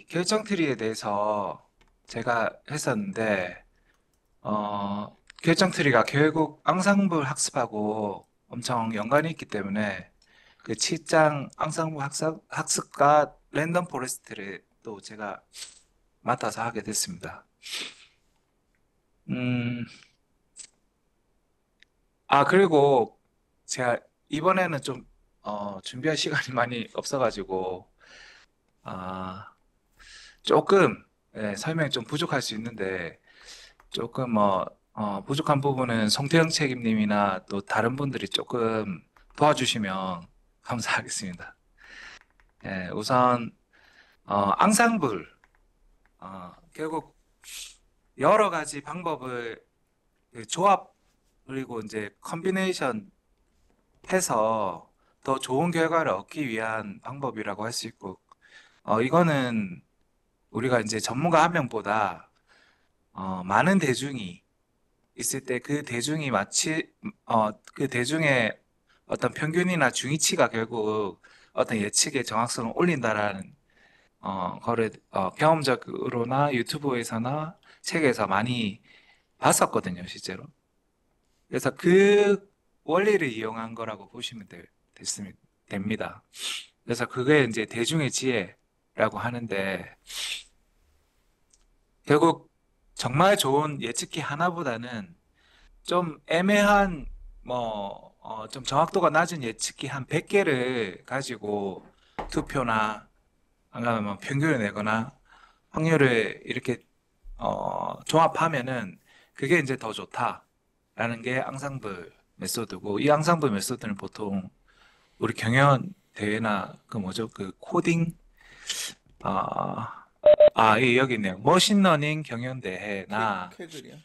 결정 트리에 대해서 제가 했었는데, 결정 트리가 결국 앙상블 학습하고 엄청 연관이 있기 때문에 그 치장 앙상블 학습과 랜덤 포레스트를 또 제가 맡아서 하게 됐습니다. 음, 그리고 제가 이번에는 좀, 준비할 시간이 많이 없어가지고, 아, 조금, 설명이 좀 부족할 수 있는데, 조금 부족한 부분은 송태영 책임님이나 또 다른 분들이 조금 도와주시면 감사하겠습니다. 우선, 앙상블, 결국 여러 가지 방법을 그 조합, 그리고 이제 컨비네이션 해서 더 좋은 결과를 얻기 위한 방법이라고 할 수 있고, 이거는 우리가 이제 전문가 한 명보다 많은 대중이 있을 때 그 대중의 어떤 평균이나 중위치가 결국 어떤 예측의 정확성을 올린다라는 거를 경험적으로나 유튜브에서나 책에서 많이 봤었거든요, 실제로. 그래서 그 원리를 이용한 거라고 보시면 됩니다. 그래서 그게 이제 대중의 지혜라고 하는데 결국 정말 좋은 예측기 하나보다는 좀 애매한 좀 정확도가 낮은 예측기 한 100개를 가지고 투표나 아니면 뭐 평균을 내거나 확률을 이렇게 종합하면은 그게 이제 더 좋다라는 게 앙상블 메소드고, 이 앙상블 메소드는 보통 우리 경연 대회나 그 뭐죠, 그 코딩 여기 있네요. 머신러닝 경연 대회나 캐글이야?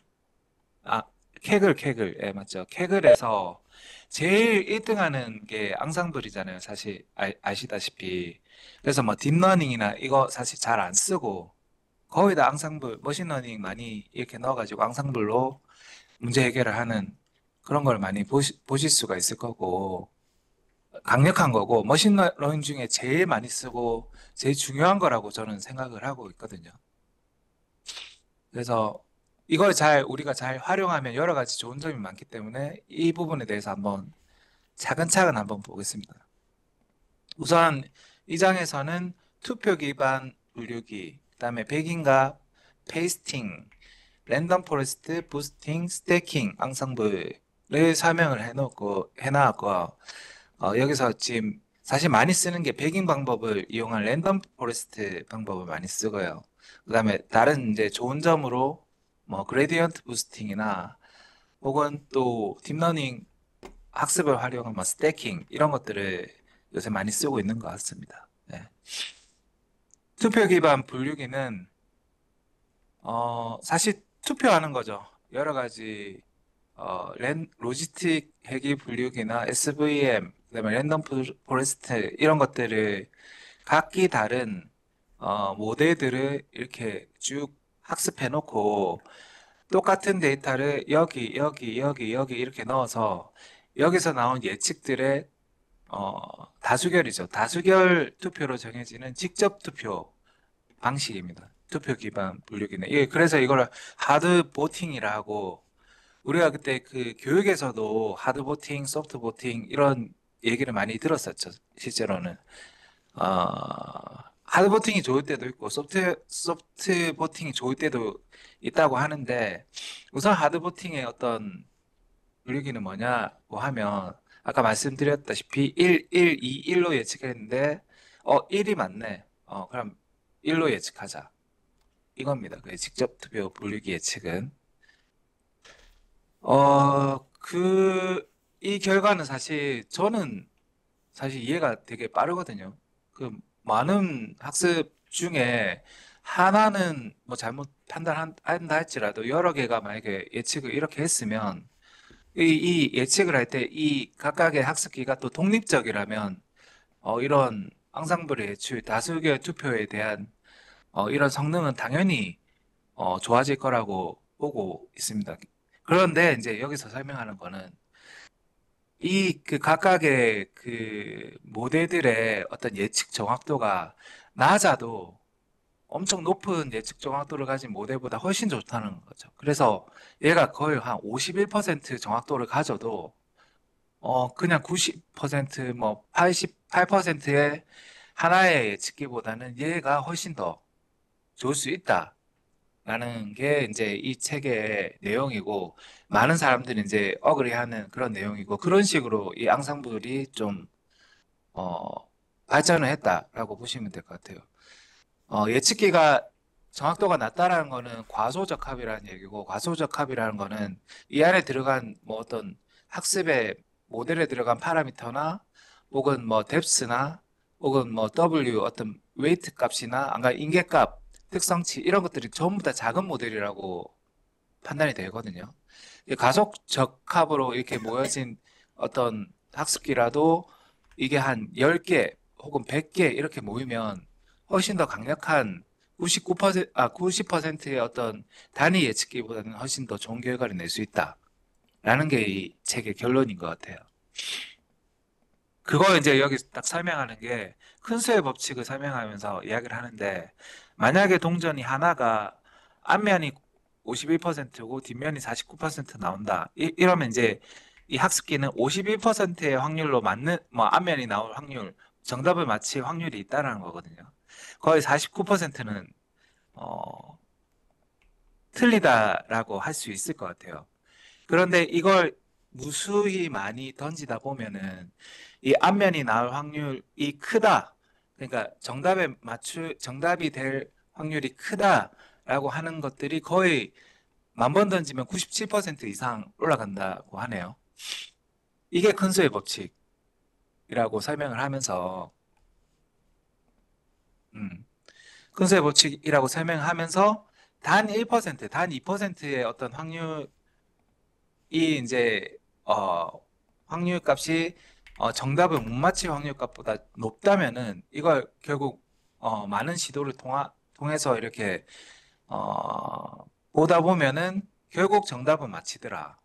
아, 캐글, 예, 맞죠. 캐글에서 제일 1등 하는 게 앙상블이잖아요. 사실, 아시다시피. 그래서 뭐, 딥러닝이나 이거 사실 잘 안 쓰고, 거의 다 앙상블, 머신러닝 많이 이렇게 넣어가지고 앙상블로 문제 해결을 하는 그런 걸 많이 보실 수가 있을 거고, 강력한 거고, 머신러닝 중에 제일 많이 쓰고, 제일 중요한 거라고 저는 생각을 하고 있거든요. 그래서 우리가 잘 활용하면 여러 가지 좋은 점이 많기 때문에 이 부분에 대해서 한번 차근차근 한번 보겠습니다. 우선 이 장에서는 투표 기반 분류기, 그다음에 백인과 페이스팅, 랜덤 포레스트, 부스팅, 스태킹, 앙상블을 설명을 해놨고, 여기서 지금 사실 많이 쓰는 게 백인 방법을 이용한 랜덤 포레스트 방법을 많이 쓰고요. 그다음에 다른 이제 좋은 점으로 뭐 그레디언트 부스팅이나 혹은 또 딥러닝 학습을 활용한 뭐 스태킹 이런 것들을 요새 많이 쓰고 있는 것 같습니다. 네. 투표 기반 분류기는 사실 투표하는 거죠. 여러 가지 로지스틱 회귀 분류기나 SVM, 그다음에 랜덤 포레스트 이런 것들을 각기 다른 모델들을 이렇게 쭉 학습해 놓고 똑같은 데이터를 여기 이렇게 넣어서 여기서 나온 예측들의 다수결이죠. 다수결 투표로 정해지는 직접 투표 방식입니다. 투표 기반 분류기는. 그래서 이걸 하드 보팅이라 하고 우리가 그때 그 교육에서도 하드 보팅, 소프트 보팅 이런 얘기를 많이 들었었죠. 실제로는. 하드 보팅이 좋을 때도 있고 소프트 보팅이 좋을 때도 있다고 하는데 우선 하드 보팅의 어떤 분류기는 뭐냐고 하면 아까 말씀드렸다시피 2, 1로 예측했는데 1이 맞네. 그럼 1로 예측하자. 이겁니다. 그 직접 투표 분류기 예측은. 이 결과는 사실 저는 사실 이해가 되게 빠르거든요. 그 많은 학습 중에 하나는 뭐 잘못 판단한다 할지라도 여러 개가 만약에 예측을 이렇게 했으면 이 예측을 할 때 이 각각의 학습기가 또 독립적이라면 이런 앙상블의 예측, 다수결 투표에 대한 이런 성능은 당연히 좋아질 거라고 보고 있습니다. 그런데 이제 여기서 설명하는 거는 이 그 각각의 그 모델들의 어떤 예측 정확도가 낮아도 엄청 높은 예측 정확도를 가진 모델보다 훨씬 좋다는 거죠. 그래서 얘가 거의 한 51% 정확도를 가져도 그냥 90%뭐 88%의 하나의 예측기보다는 얘가 훨씬 더 좋을 수 있다라는 게 이제 이 책의 내용이고, 많은 사람들이 이제 어그리하는 그런 내용이고, 그런 식으로 이 앙상블이 좀 어, 발전을 했다라고 보시면 될 것 같아요. 예측기가 정확도가 낮다라는 거는 과소적합이라는 얘기고, 과소적합이라는 거는 이 안에 들어간 뭐 어떤 학습의 모델에 들어간 파라미터나 혹은 뭐 뎁스나 혹은 뭐 W 어떤 웨이트 값이나 아까 인계값, 특성치 이런 것들이 전부 다 작은 모델이라고 판단이 되거든요. 가속적합으로 이렇게 모여진 어떤 학습기라도 이게 한 10개 혹은 100개 이렇게 모이면 훨씬 더 강력한 90%의 어떤 단위 예측기보다는 훨씬 더 좋은 결과를 낼 수 있다라는 게 이 책의 결론인 것 같아요. 그거 이제 여기 딱 설명하는 게 큰 수의 법칙을 설명하면서 이야기를 하는데, 만약에 동전이 하나가 앞면이 51%고 뒷면이 49% 나온다. 이러면 이제 이 학습기는 51%의 확률로 맞는 뭐 앞면이 나올 확률, 정답을 맞힐 확률이 있다라는 거거든요. 거의 49%는 틀리다라고 할 수 있을 것 같아요. 그런데 이걸 무수히 많이 던지다 보면은 이 앞면이 나올 확률이 크다. 그러니까 정답이 될 확률이 크다라고 하는 것들이 거의 10,000번 던지면 97% 이상 올라간다고 하네요. 이게 큰 수의 법칙이라고 설명을 하면서, 음, 큰 수의 법칙이라고 설명하면서 단 1%, 단 2%의 어떤 확률 이 이제 어, 확률값이 정답을 못 맞힐 확률값보다 높다면은 이걸 결국 많은 시도를 통해서 이렇게 보다 보면은 결국 정답은 맞히더라라는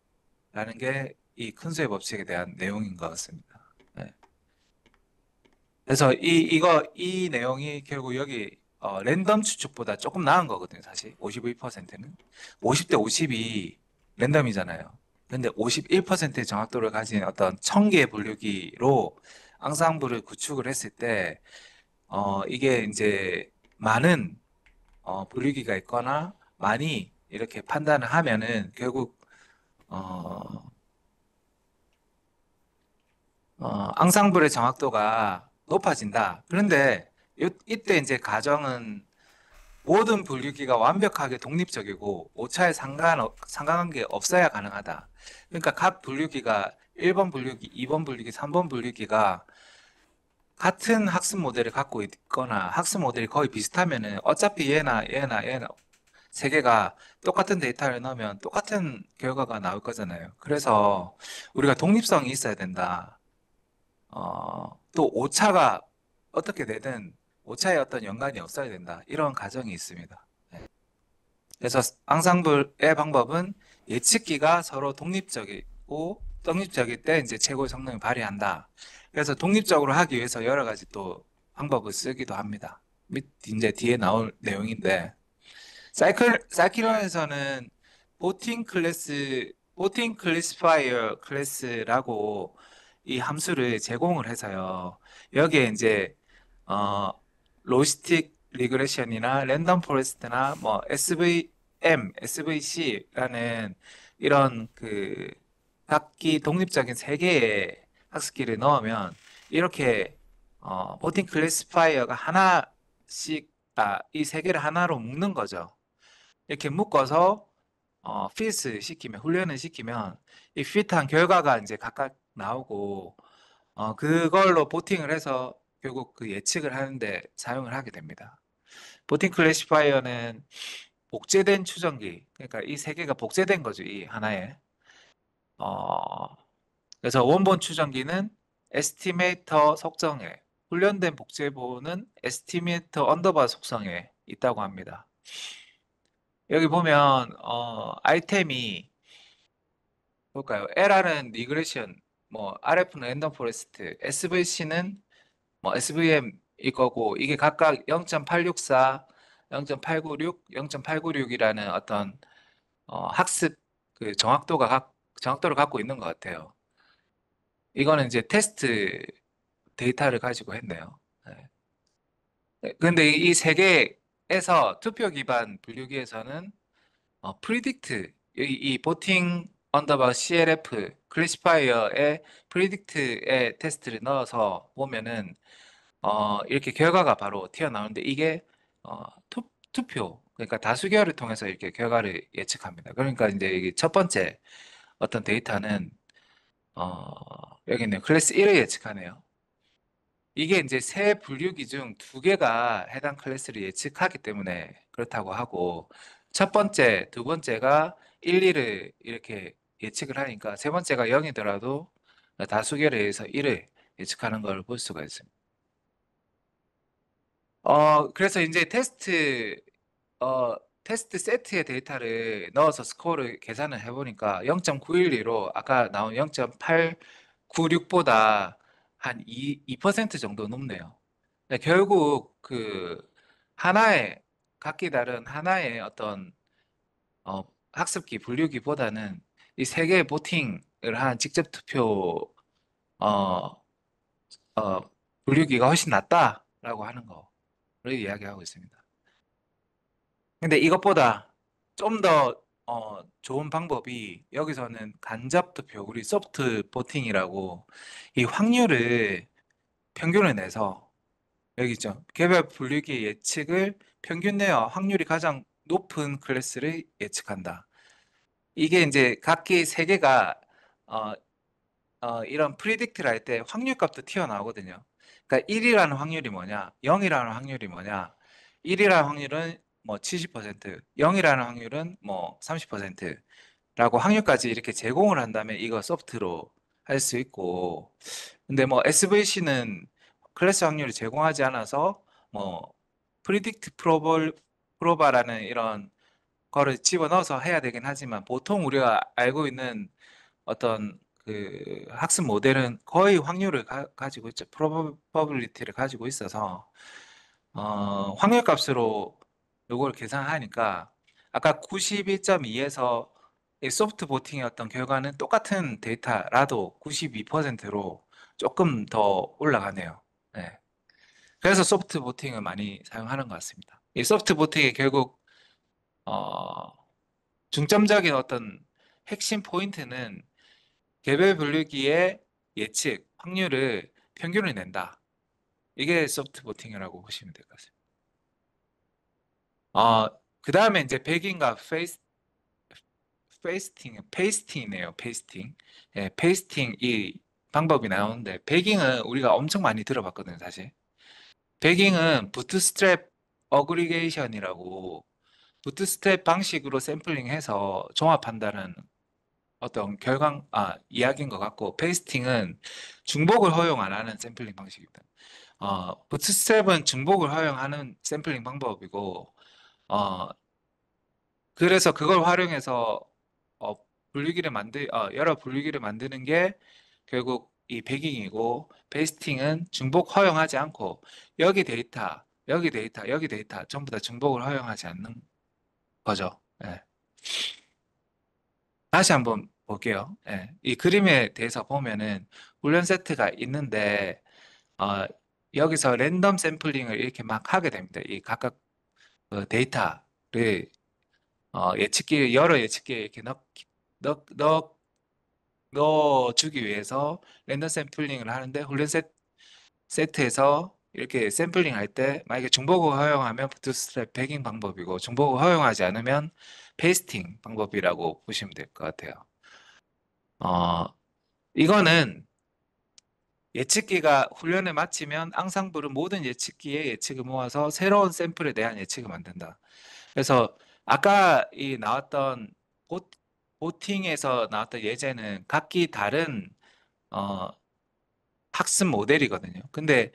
게 이 큰 수의 법칙에 대한 내용인 것 같습니다. 네. 그래서 이 내용이 결국 여기 랜덤 추측보다 조금 나은 거거든요, 사실. 51%는. 50대 50이 랜덤이잖아요. 근데 51%의 정확도를 가진 어떤 1000개의 분류기로 앙상블을 구축을 했을 때, 이게 이제 많은 분류기가 있거나 많이 이렇게 판단을 하면은 결국, 어, 앙상블의 정확도가 높아진다. 그런데 이때 이제 가정은 모든 분류기가 완벽하게 독립적이고 오차에 상관관계 없어야 가능하다. 그러니까 각 분류기가 1번 분류기, 2번 분류기, 3번 분류기가 같은 학습 모델을 갖고 있거나 학습 모델이 거의 비슷하면은 어차피 얘나 세 개가 똑같은 데이터를 넣으면 똑같은 결과가 나올 거잖아요. 그래서 우리가 독립성이 있어야 된다. 또 오차가 어떻게 되든 오차에 어떤 연관이 없어야 된다. 이런 가정이 있습니다. 네. 그래서 앙상블의 방법은 예측기가 서로 독립적일 때 이제 최고의 성능을 발휘한다. 그래서 독립적으로 하기 위해서 여러 가지 또 방법을 쓰기도 합니다. 이제 뒤에 나올 내용인데, 사이클론에서는 보팅 클래시파이어 클래스라고 이 함수를 제공을 해서요. 여기에 이제 어 로지스틱 리그레션이나 랜덤 포레스트나 뭐 SVM, SVC라는 이런 그 각기 독립적인 세 개의 학습기를 넣으면 이렇게 보팅 클래시파이어가 하나씩 이 세 개를 하나로 묶는 거죠. 이렇게 묶어서 피스 시키면 훈련을 시키면 이 핏한 결과가 이제 각각 나오고 그걸로 보팅을 해서 결국 그 예측을 하는데 사용을 하게 됩니다. 보팅 클래시파이어는 복제된 추정기, 그러니까 이 세 개가 복제된 거죠, 이 하나에. 어, 그래서 원본 추정기는 에스티메이터 속성에, 훈련된 복제본은 에스티메이터 언더바 속성에 있다고 합니다. 여기 보면 아이템이 볼까요? LR은 리그레션, 뭐 RF는 랜덤 포레스트, SVC는 뭐 SVM 일 거고, 이게 각각 0.864, 0.896, 0.896이라는 어떤 학습 그 정확도를 갖고 있는 것 같아요. 이거는 이제 테스트 데이터를 가지고 했네요. 네. 근데 이 세 개에서 투표 기반 분류기에서는 프리딕트 이 보팅 언더바 CLF 클래시파이어에 프리딕트의 테스트를 넣어서 보면은 이렇게 결과가 바로 튀어나오는데 이게 어, 투표 그러니까 다수결을 통해서 이렇게 결과를 예측합니다. 그러니까 이제 이게 첫 번째 어떤 데이터는 여기 있네요. 클래스 1을 예측하네요. 이게 이제 세 분류기 중 두 개가 해당 클래스를 예측하기 때문에 그렇다고 하고 첫 번째, 두 번째가 1, 2를 이렇게 예측을 하니까 세 번째가 0이더라도 다수결에 의해서 1을 예측하는 걸 볼 수가 있습니다. 그래서 이제 어, 테스트 세트의 데이터를 넣어서 스코어를 계산을 해보니까 0.912로 아까 나온 0.896보다 한 2% 정도 높네요. 네, 결국 하나의, 각기 다른 하나의 어떤 어, 학습기 분류기보다는 이 세 개의 보팅을 한 직접 투표 어, 어, 분류기가 훨씬 낫다라고 하는 거를 이야기하고 있습니다. 근데 이것보다 좀 더 좋은 방법이 여기서는 간접 투표, 우리 소프트 보팅이라고 이 확률을 평균을 내서 여기 있죠. 개별 분류기의 예측을 평균 내어 확률이 가장 높은 클래스를 예측한다. 이게 이제 각기 세 개가 어, 이런 프리딕트를 할 때 확률 값도 튀어나오거든요. 그러니까 1이라는 확률이 뭐냐, 0이라는 확률이 뭐냐, 1이라는 확률은 뭐 70%, 0이라는 확률은 뭐 30%라고 확률까지 이렇게 제공을 한다면 이거 소프트로 할 수 있고, 근데 뭐 SVC는 클래스 확률을 제공하지 않아서 뭐 프리딕트 프로바라는 이런 거를 집어넣어서 해야 되긴 하지만 보통 우리가 알고 있는 어떤 학습 모델은 거의 확률을 가지고 있죠. 프로버빌리티를 가지고 있어서 확률 값으로 요걸 계산하니까 아까 92.2에서 소프트 보팅의 어떤 결과는 똑같은 데이터라도 92%로 조금 더 올라가네요. 네. 그래서 소프트 보팅을 많이 사용하는 것 같습니다. 이 소프트 보팅이 결국 어, 중점적인 어떤 핵심 포인트는 개별 분류기의 예측, 확률을 평균을 낸다. 이게 소프트 보팅이라고 보시면 될 것 같습니다. 그 다음에 이제 백인과 페이스팅이네요. 페이스팅. 예, 페이스팅 이 방법이 나오는데 베깅은 우리가 엄청 많이 들어봤거든요, 사실. 베깅은 부트스트랩 어그리게이션이라고 부트스트랩 방식으로 샘플링해서 종합한다는 어떤 이야기인 것 같고, 페이스팅은 중복을 허용 안 하는 샘플링 방식입니다. 부트스트랩은 중복을 허용하는 샘플링 방법이고, 어, 그래서 그걸 활용해서 어, 여러 분류기를 만드는 게 결국 이 배깅이고, 베이스팅은 중복 허용하지 않고 여기 데이터, 여기 데이터, 여기 데이터 전부 다 중복을 허용하지 않는 거죠. 예. 다시 한번 볼게요. 예. 이 그림에 대해서 보면은 훈련 세트가 있는데 어, 여기서 랜덤 샘플링을 이렇게 막 하게 됩니다. 이 각각 데이터를 여러 예측기에 이렇게 넣, 넣, 넣어주기 위해서 랜덤 샘플링을 하는데 세트에서 이렇게 샘플링 할 때 만약에 중복을 허용하면 부트스트랩 배깅 방법이고 중복을 허용하지 않으면 페이스팅 방법이라고 보시면 될 것 같아요. 어, 이거는 예측기가 훈련을 마치면 앙상블은 모든 예측기의 예측을 모아서 새로운 샘플에 대한 예측을 만든다. 그래서 아까 이 나왔던 보, 보팅에서 나왔던 예제는 각기 다른 어, 학습 모델이거든요. 근데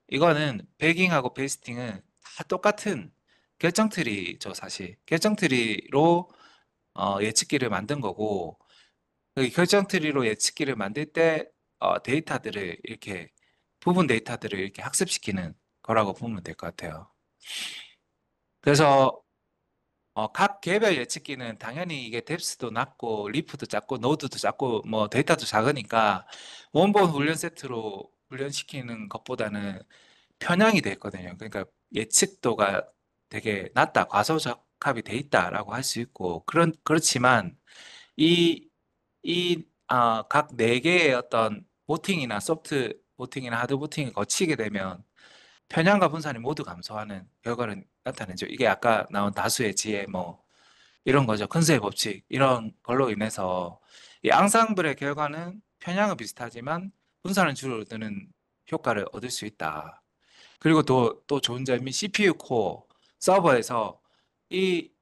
이거는 베깅하고 베이스팅은 다 똑같은 결정트리죠, 사실. 결정트리로 예측기를 만든 거고, 그 결정트리로 예측기를 만들 때 데이터들을 부분 데이터들을 이렇게 학습시키는 거라고 보면 될 것 같아요. 그래서 각 개별 예측기는 당연히 이게 뎁스도 낮고 리프도 작고 노드도 작고 뭐 데이터도 작으니까 원본 훈련 세트로 훈련시키는 것보다는 편향이 돼 있거든요. 그러니까 예측도가 되게 낮다, 과소적합이 돼 있다라고 할 수 있고 그렇지만 이 각 네 개의 어떤 보팅이나 소프트 보팅이나 하드 보팅을 거치게 되면 편향과 분산이 모두 감소하는 결과를 나타내죠. 이게 아까 나온 다수의 지혜 뭐 이런 거죠. 컨셉의 법칙 이런 걸로 인해서 이 앙상블의 결과는 편향은 비슷하지만 분산은 줄어드는 효과를 얻을 수 있다. 그리고 또 좋은 점이 CPU 코어 서버에서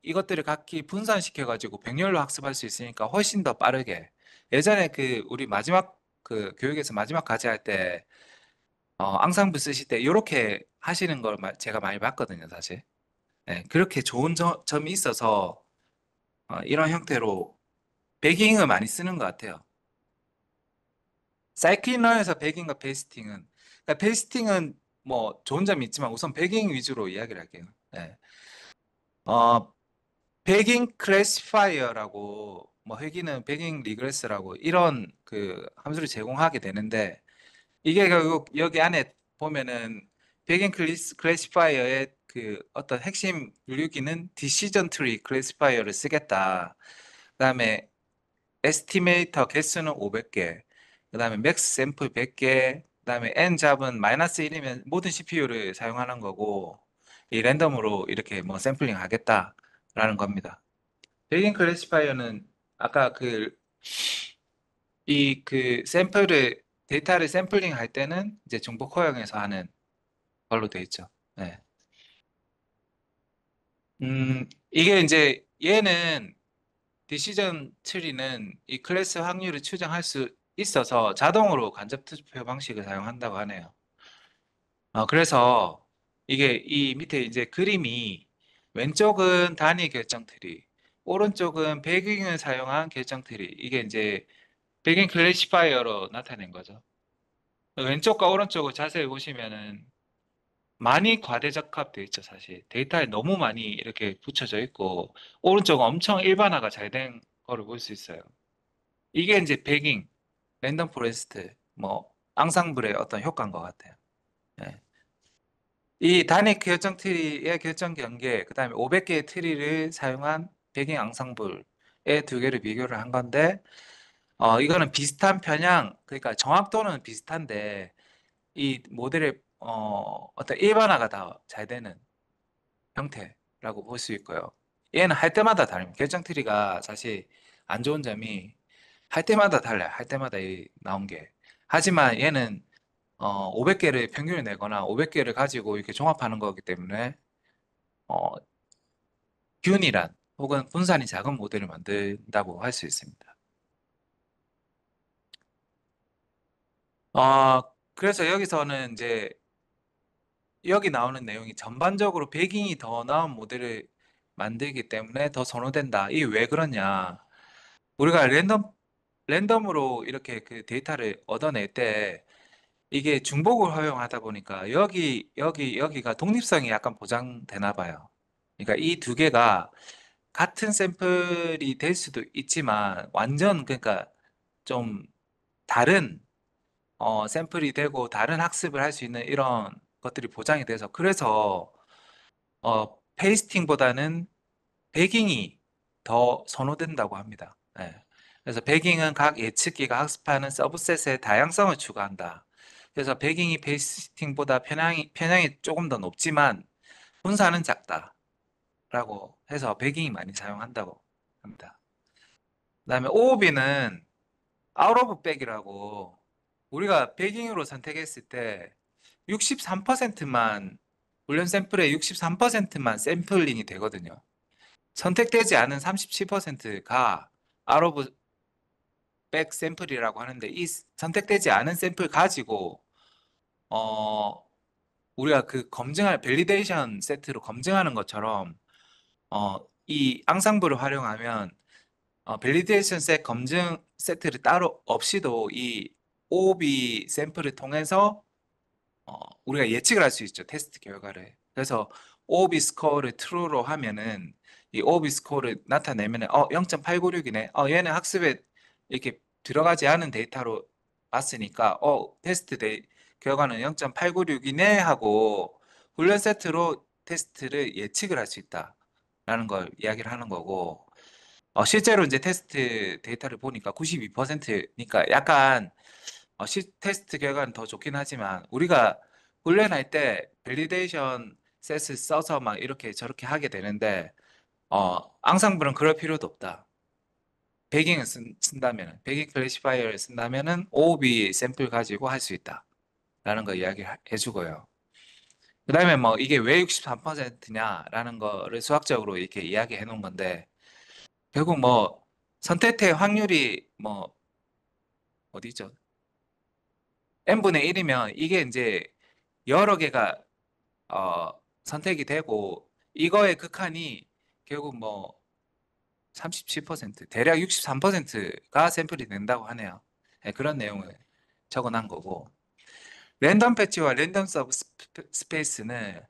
이것들을 각기 분산시켜 가지고 병렬로 학습할 수 있으니까 훨씬 더 빠르게 예전에 그 우리 마지막 그 교육에서 마지막 과제 할 때 앙상블 쓰실 때 이렇게 하시는 걸 제가 많이 봤거든요, 사실. 네, 그렇게 좋은 점이 있어서 이런 형태로 배깅을 많이 쓰는 것 같아요. 사이클러에서 배깅과 페이스팅은 그러니까 페이스팅은 뭐 좋은 점이 있지만 우선 배깅 위주로 이야기를 할게요. 네. 어, 배깅 클래시파이어라고 뭐 회기는 배깅 리그레스라고 이런 그 함수를 제공하게 되는데 이게 결국 여기 안에 보면은 배깅 클래시파이어의 그 어떤 핵심 분류기는 디시전 트리 클래시파이어를 쓰겠다. 그다음에 에스티메이터 개수는 500개, 그다음에 맥스 샘플 100개, 그다음에 n 잡은 마이너스 1이면 모든 CPU를 사용하는 거고 이 랜덤으로 이렇게 뭐 샘플링 하겠다라는 겁니다. 베이긴 클래시파이어는 아까 그 샘플을 데이터를 샘플링 할 때는 이제 중복 허용해서 하는 걸로 돼 있죠. 네. 이게 이제 얘는 디시전 트리는 이 클래스 확률을 추정할 수 있어서 자동으로 간접 투표 방식을 사용한다고 하네요. 그래서 이게 이 밑에 이제 그림이 왼쪽은 단위 결정 트리, 오른쪽은 배경을 사용한 결정 트리. 이게 이제 배경 클래시파이어로 나타낸 거죠. 왼쪽과 오른쪽을 자세히 보시면은 많이 과대적합돼 있죠, 사실. 데이터에 너무 많이 이렇게 붙여져 있고, 오른쪽은 엄청 일반화가 잘 된 거를 볼 수 있어요. 이게 이제 배깅, 랜덤 포레스트, 뭐, 앙상블의 어떤 효과인 것 같아요. 예. 이 단위 결정 트리의 결정 경계, 그 다음에 500개의 트리를 사용한 배깅 앙상블의 두 개를 비교를 한 건데, 이거는 비슷한 편향, 그러니까 정확도는 비슷한데, 이 모델의 어떤 일반화가 다 잘 되는 형태라고 볼 수 있고요. 얘는 할 때마다 다릅니다. 결정 트리가 사실 안 좋은 점이 할 때마다 달라요. 할 때마다 나온 게. 하지만 얘는 500개를 평균을 내거나 500개를 가지고 이렇게 종합하는 거기 때문에 어, 균일한 혹은 분산이 작은 모델을 만든다고 할 수 있습니다. 그래서 여기서는 이제 여기 나오는 내용이 전반적으로 배경이 더 나은 모델을 만들기 때문에 더 선호된다. 이게 왜 그러냐? 우리가 랜덤으로 이렇게 그 데이터를 얻어낼 때 이게 중복을 허용하다 보니까 여기가 독립성이 약간 보장되나 봐요. 그러니까 이 두 개가 같은 샘플이 될 수도 있지만 완전 그러니까 좀 다른 샘플이 되고 다른 학습을 할 수 있는 이런 것들이 보장이 돼서 그래서 페이스팅보다는 배깅이 더 선호된다고 합니다. 예. 그래서 배깅은 각 예측기가 학습하는 서브셋의 다양성을 추구한다. 그래서 배깅이 페이스팅보다 편향이 조금 더 높지만 분산은 작다라고 해서 배깅이 많이 사용한다고 합니다. 그다음에 OOB는 아웃 오브 백이라고 우리가 배깅으로 선택했을 때 63%만 훈련 샘플의 63%만 샘플링이 되거든요. 선택되지 않은 37%가 아웃 오브 백 샘플이라고 하는데 이 선택되지 않은 샘플 가지고 어 우리가 그 검증할 밸리데이션 세트로 검증하는 것처럼 이 앙상블을 활용하면 밸리데이션 셋 검증 세트를 따로 없이도 이 OOB 샘플을 통해서 우리가 예측을 할 수 있죠. 테스트 결과를. 그래서 OOB 스코어를 true로 하면은 이 OOB 스코어를 나타내면은 0.896이네. 얘는 학습에 이렇게 들어가지 않은 데이터로 봤으니까 테스트 결과는 0.896이네 하고 훈련 세트로 테스트를 예측을 할 수 있다라는 걸 이야기를 하는 거고 실제로 이제 테스트 데이터를 보니까 92%니까 약간 테스트 결과는 더 좋긴 하지만 우리가 훈련할 때 밸리데이션 셋을 써서 막 이렇게 저렇게 하게 되는데 앙상블은 그럴 필요도 없다. 배깅을 쓴다면 배깅 클래시파이어를 쓴다면은 OOB 샘플 가지고 할 수 있다라는 거 이야기해 주고요. 그다음에 뭐 이게 왜 63%냐라는 거를 수학적으로 이렇게 이야기해 놓은 건데 결국 뭐 선택의 확률이 뭐 어디죠? n분의 1이면 이게 이제 여러 개가 어, 선택이 되고 이거의 극한이 결국 뭐 37% 대략 63%가 샘플이 된다고 하네요. 네, 그런 내용을 적어놓은 거고 랜덤 패치와 랜덤 서브 스페이스는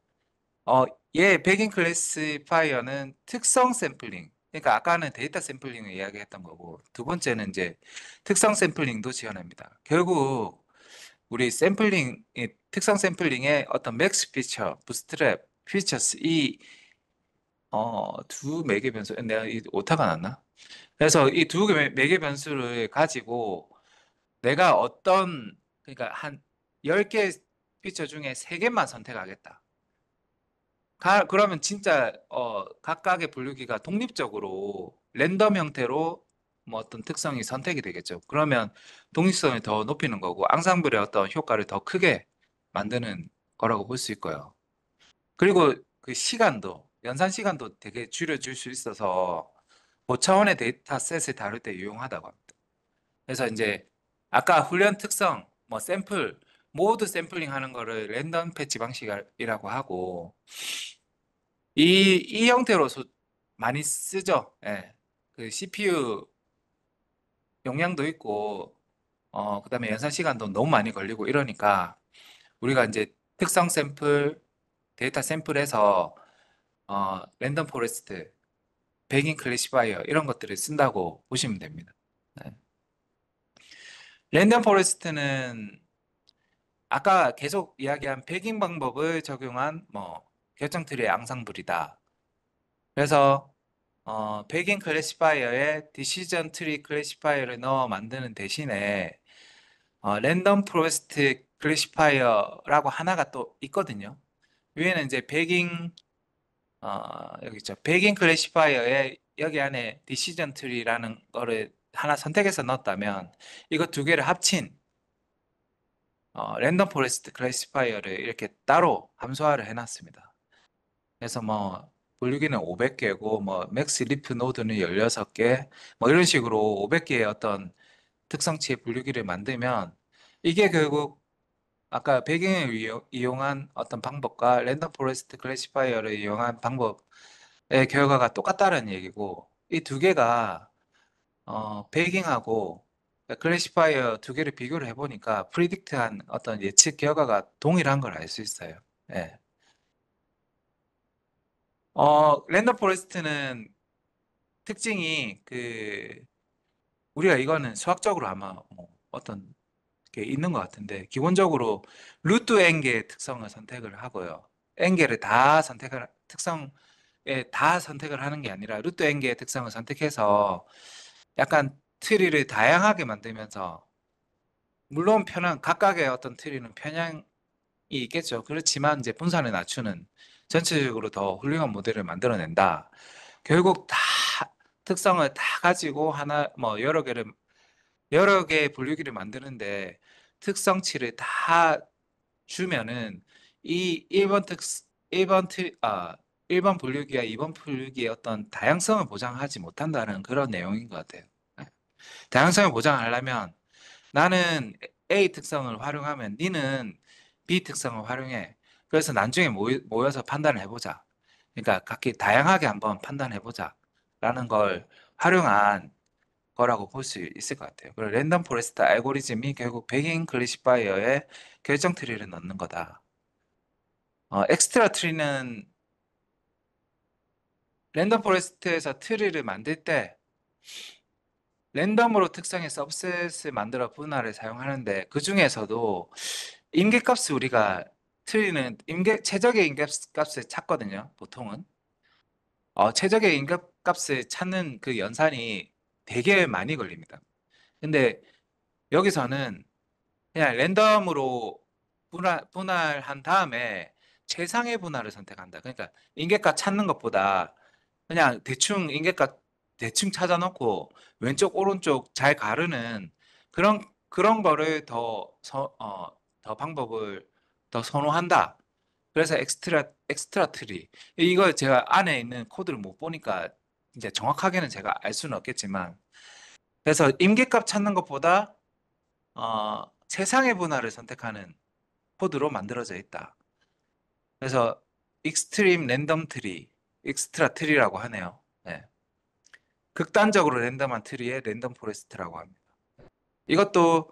어, 얘 백인 클래시파이어는 특성 샘플링 그러니까 아까는 데이터 샘플링을 이야기했던 거고 두 번째는 이제 특성 샘플링도 지원합니다. 결국 우리 샘플링, 이 특성 샘플링의 어떤 맥스 피처, 부스트랩, 피처스 두 매개 변수, 내가 이 오타가 났나? 그래서 이 두 매개 변수를 가지고 내가 그러니까 한 10개 피처 중에 3개만 선택하겠다. 그러면 진짜 각각의 분류기가 독립적으로 랜덤 형태로 뭐 어떤 특성이 선택이 되겠죠. 그러면 독립성을 더 높이는 거고 앙상블의 어떤 효과를 더 크게 만드는 거라고 볼 수 있고요. 그리고 그 시간도 연산 시간도 되게 줄여줄 수 있어서 고차원의 데이터셋을 다룰 때 유용하다고 합니다. 그래서 이제 아까 훈련 특성, 뭐 샘플 모두 샘플링 하는 거를 랜덤 패치 방식이라고 하고 이 형태로 많이 쓰죠. 예. 그 CPU 용량도 있고, 그다음에 연산 시간도 너무 많이 걸리고 이러니까 우리가 이제 특성 샘플, 데이터 샘플에서 랜덤 포레스트, 백인 클래시파이어 이런 것들을 쓴다고 보시면 됩니다. 네. 랜덤 포레스트는 아까 계속 이야기한 백인 방법을 적용한 뭐 결정 트리의 앙상블이다. 그래서 백인 클래시파이어에 디시전 트리 클래시파이어를 넣어 만드는 대신에 랜덤 포레스트 클래시파이어라고 하나가 또 있거든요. 위에는 이제 여기 있죠. 백인 클래시파이어에 여기 안에 디시전 트리라는 거를 하나 선택해서 넣었다면 이거 두 개를 합친 랜덤 포레스트 클래시파이어를 이렇게 따로 함수화를 해놨습니다. 그래서 뭐 분류기는 500개고 뭐 맥스 리프 노드는 16개 뭐 이런 식으로 500개의 어떤 특성치의 분류기를 만들면 이게 결국 아까 배경을 이용한 어떤 방법과 랜덤 포레스트 클래시파이어를 이용한 방법의 결과가 똑같다는 얘기고 이 두 개가 베깅하고 클래시파이어 두 개를 비교를 해보니까 프리딕트한 어떤 예측 결과가 동일한 걸 알 수 있어요. 예. 랜덤 포레스트는 특징이 우리가 이거는 수학적으로 아마 어떤 게 있는 것 같은데 기본적으로 루트 n개의 특성을 선택을 하고요. n개를 다 특성에 다 선택을 하는 게 아니라 루트 n개의 특성을 선택해서 약간 트리를 다양하게 만들면서 물론 각각의 어떤 트리는 편향이 있겠죠. 그렇지만 이제 분산을 낮추는 전체적으로 더 훌륭한 모델을 만들어낸다. 결국 다 특성을 다 가지고 하나 뭐 여러 개의 분류기를 만드는데 특성치를 다 주면은 이 1번 분류기와 2번 분류기의 어떤 다양성을 보장하지 못한다는 그런 내용인 것 같아요. 네. 다양성을 보장하려면 나는 A 특성을 활용하면 니는 B 특성을 활용해. 그래서 나중에 모여서 판단을 해보자. 그러니까 각기 다양하게 한번 판단해 보자. 라는 걸 활용한 거라고 볼 수 있을 것 같아요. 그리고 랜덤 포레스트 알고리즘이 결국 백인 클래시파이어에 결정 트리를 넣는 거다. 엑스트라 트리는 랜덤 포레스트에서 트리를 만들 때 랜덤으로 특성의 서브셋을 만들어 분할을 사용하는데 그 중에서도 임계값을 우리가 트리는 최적의 임계값을 찾거든요. 보통은 최적의 임계값을 찾는 그 연산이 되게 많이 걸립니다. 근데 여기서는 그냥 랜덤으로 분할한 다음에 최상의 분할을 선택한다. 그러니까 인계값 찾는 것보다 그냥 대충 인계값 대충 찾아놓고 왼쪽 오른쪽 잘 가르는 그런 거를 더 방법을 더 선호한다. 그래서 엑스트라 트리. 이거 제가 안에 있는 코드를 못 보니까 이제 정확하게는 제가 알 수는 없겠지만 그래서 임계값 찾는 것보다 최상의 분할을 선택하는 코드로 만들어져 있다. 그래서 익스트림 랜덤 트리, 익스트라 트리라고 하네요. 네. 극단적으로 랜덤한 트리의 랜덤 포레스트라고 합니다. 이것도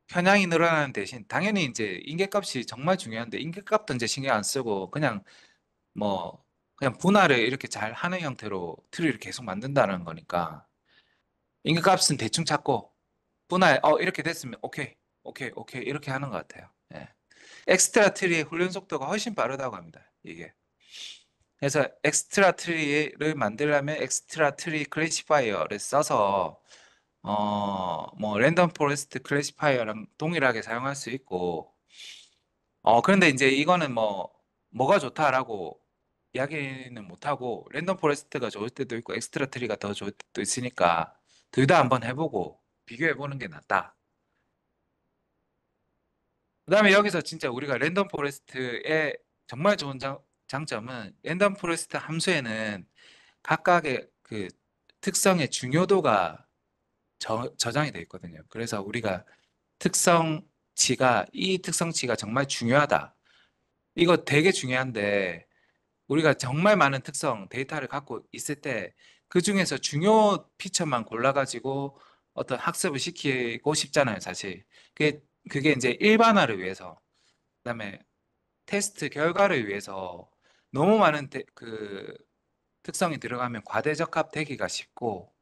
현양이 늘어나는 대신 당연히 이제 인계값이 정말 중요한데 인계값도 이제 신경 안 쓰고 뭐 그냥 분할을 이렇게 잘 하는 형태로 트리를 계속 만든다는 거니까 인계값은 대충 찾고 분할 이렇게 됐으면 오케이 이렇게 하는 것 같아요. 예. 엑스트라 트리의 훈련 속도가 훨씬 빠르다고 합니다. 이게. 그래서 엑스트라 트리를 만들려면 엑스트라 트리 클래시파이어를 써서 뭐 랜덤 포레스트 클래시파이어랑 동일하게 사용할 수 있고 그런데 이제 이거는 뭐가 좋다라고 이야기는 못하고 랜덤 포레스트가 좋을 때도 있고 엑스트라 트리가 더 좋을 때도 있으니까 둘 다 한번 해보고 비교해 보는 게 낫다. 그다음에 여기서 진짜 우리가 랜덤 포레스트의 정말 좋은 장점은 랜덤 포레스트 함수에는 각각의 그 특성의 중요도가 저장이 되어 있거든요. 그래서 우리가 이 특성치가 정말 중요하다. 이거 되게 중요한데 우리가 정말 많은 특성 데이터를 갖고 있을 때 그 중에서 중요 피처만 골라가지고 어떤 학습을 시키고 싶잖아요, 사실. 그게 이제 일반화를 위해서, 그다음에 테스트 결과를 위해서 너무 많은 특성이 들어가면 과대적합 되기가 쉽고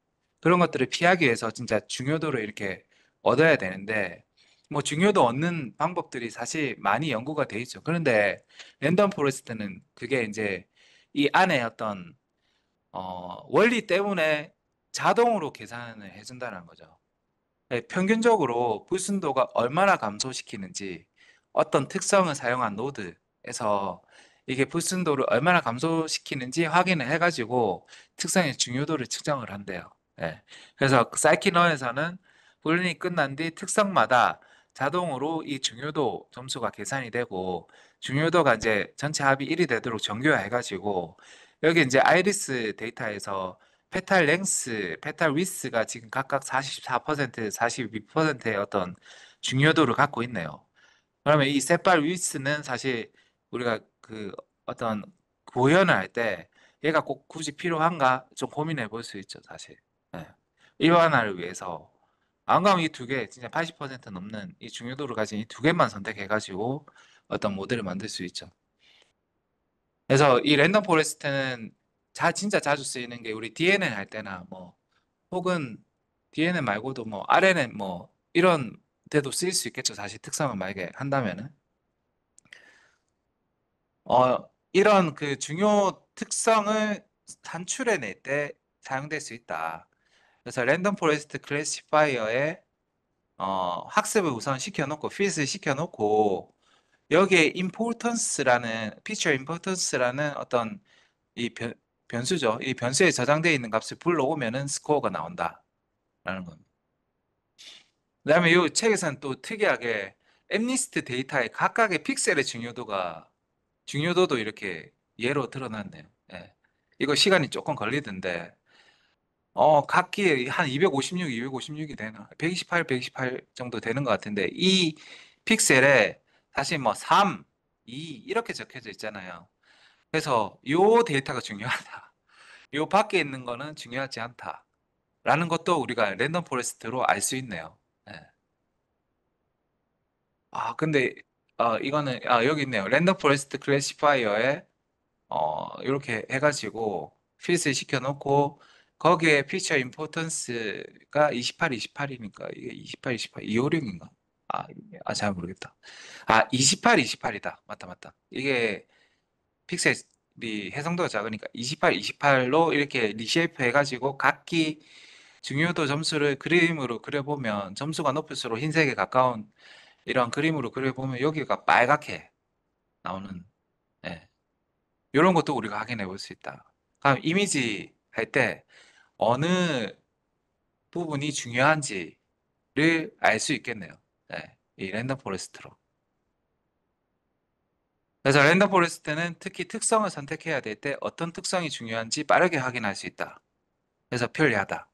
그런 것들을 피하기 위해서 진짜 중요도를 이렇게 얻어야 되는데 뭐 중요도 얻는 방법들이 사실 많이 연구가 돼 있죠. 그런데 랜덤 포레스트는 그게 이제 이 안에 어떤 원리 때문에 자동으로 계산을 해준다는 거죠. 네, 평균적으로 불순도가 얼마나 감소시키는지 어떤 특성을 사용한 노드에서 이게 불순도를 얼마나 감소시키는지 확인을 해가지고 특성의 중요도를 측정을 한대요. 예. 그래서 사이키넌에서는 훈련이 끝난 뒤 특성마다 자동으로 이 중요도 점수가 계산이 되고 중요도가 이제 전체 합이 1이 되도록 정교화해가지고 여기 이제 아이리스 데이터에서 페탈 랭스, 페탈 위스가 지금 각각 44%, 42%의 어떤 중요도를 갖고 있네요. 그러면 이 세팔 위스는 사실 우리가 그 어떤 구현을 할 때 얘가 꼭 굳이 필요한가 좀 고민해 볼 수 있죠, 사실. 네. 일반화를 위해서. 안 그러면 이 두 개, 진짜 80% 넘는 이 중요도를 가진 이 두 개만 선택해가지고 어떤 모델을 만들 수 있죠. 그래서 이 랜덤 포레스트는 진짜 자주 쓰이는 게 우리 DNN 할 때나 혹은 DNN 말고도 RNN 이런 데도 쓰일 수 있겠죠. 사실 특성을 만약에 한다면은 이런 그 중요 특성을 산출해낼 때 사용될 수 있다. 그래서 랜덤 포레스트 클래시파이어에 학습을 우선 시켜놓고 필드를 시켜놓고 여기에 importance라는 feature importance라는 어떤 이 변수죠. 이 변수에 저장되어 있는 값을 불러오면은 스코어가 나온다라는 겁니다. 그다음에 이 책에서는 또 특이하게 엠니스트 데이터의 각각의 픽셀의 중요도도 이렇게 예로 드러났네요. 예. 이거 시간이 조금 걸리던데 각기 한 256이 되나? 128, 128 정도 되는 것 같은데 이 픽셀에 사실 3, 2 이렇게 적혀져 있잖아요. 그래서 요 데이터가 중요하다. 요 밖에 있는 거는 중요하지 않다라는 것도 우리가 랜덤 포레스트로 알 수 있네요. 예. 근데 이거는 여기 있네요. 랜덤 포레스트 클래시파이어에 이렇게 해가지고 필수 시켜놓고 거기에 피처 임포턴스가 28, 28이니까 이게 28, 28, 256인가? 잘 모르겠다. 28, 28이다. 맞다, 맞다. 이게 픽셀이 해상도가 작으니까 28, 28로 이렇게 리쉐이프 해가지고 각기 중요도 점수를 그림으로 그려보면 점수가 높을수록 흰색에 가까운 이런 그림으로 그려보면 여기가 빨갛게 나오는, 예. 이런 것도 우리가 확인해 볼 수 있다. 그럼 이미지 할 때 어느 부분이 중요한지를 알 수 있겠네요. 네, 이 랜덤 포레스트로. 그래서 랜덤 포레스트는 특히 특성을 선택해야 될 때 어떤 특성이 중요한지 빠르게 확인할 수 있다. 그래서 편리하다.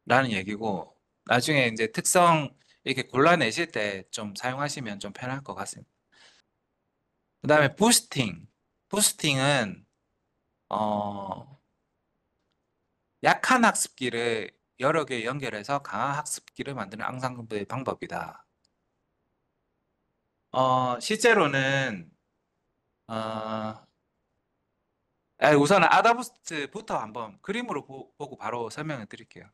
라는 얘기고, 나중에 이제 특성 이렇게 골라내실 때 좀 사용하시면 좀 편할 것 같습니다. 그 다음에 부스팅. 부스팅은, 어, 약한 학습기를 여러 개 연결해서 강한 학습기를 만드는 앙상블의 방법이다. 실제로는, 어, 우선 아다부스트부터 한번 그림으로 보고 바로 설명을 드릴게요.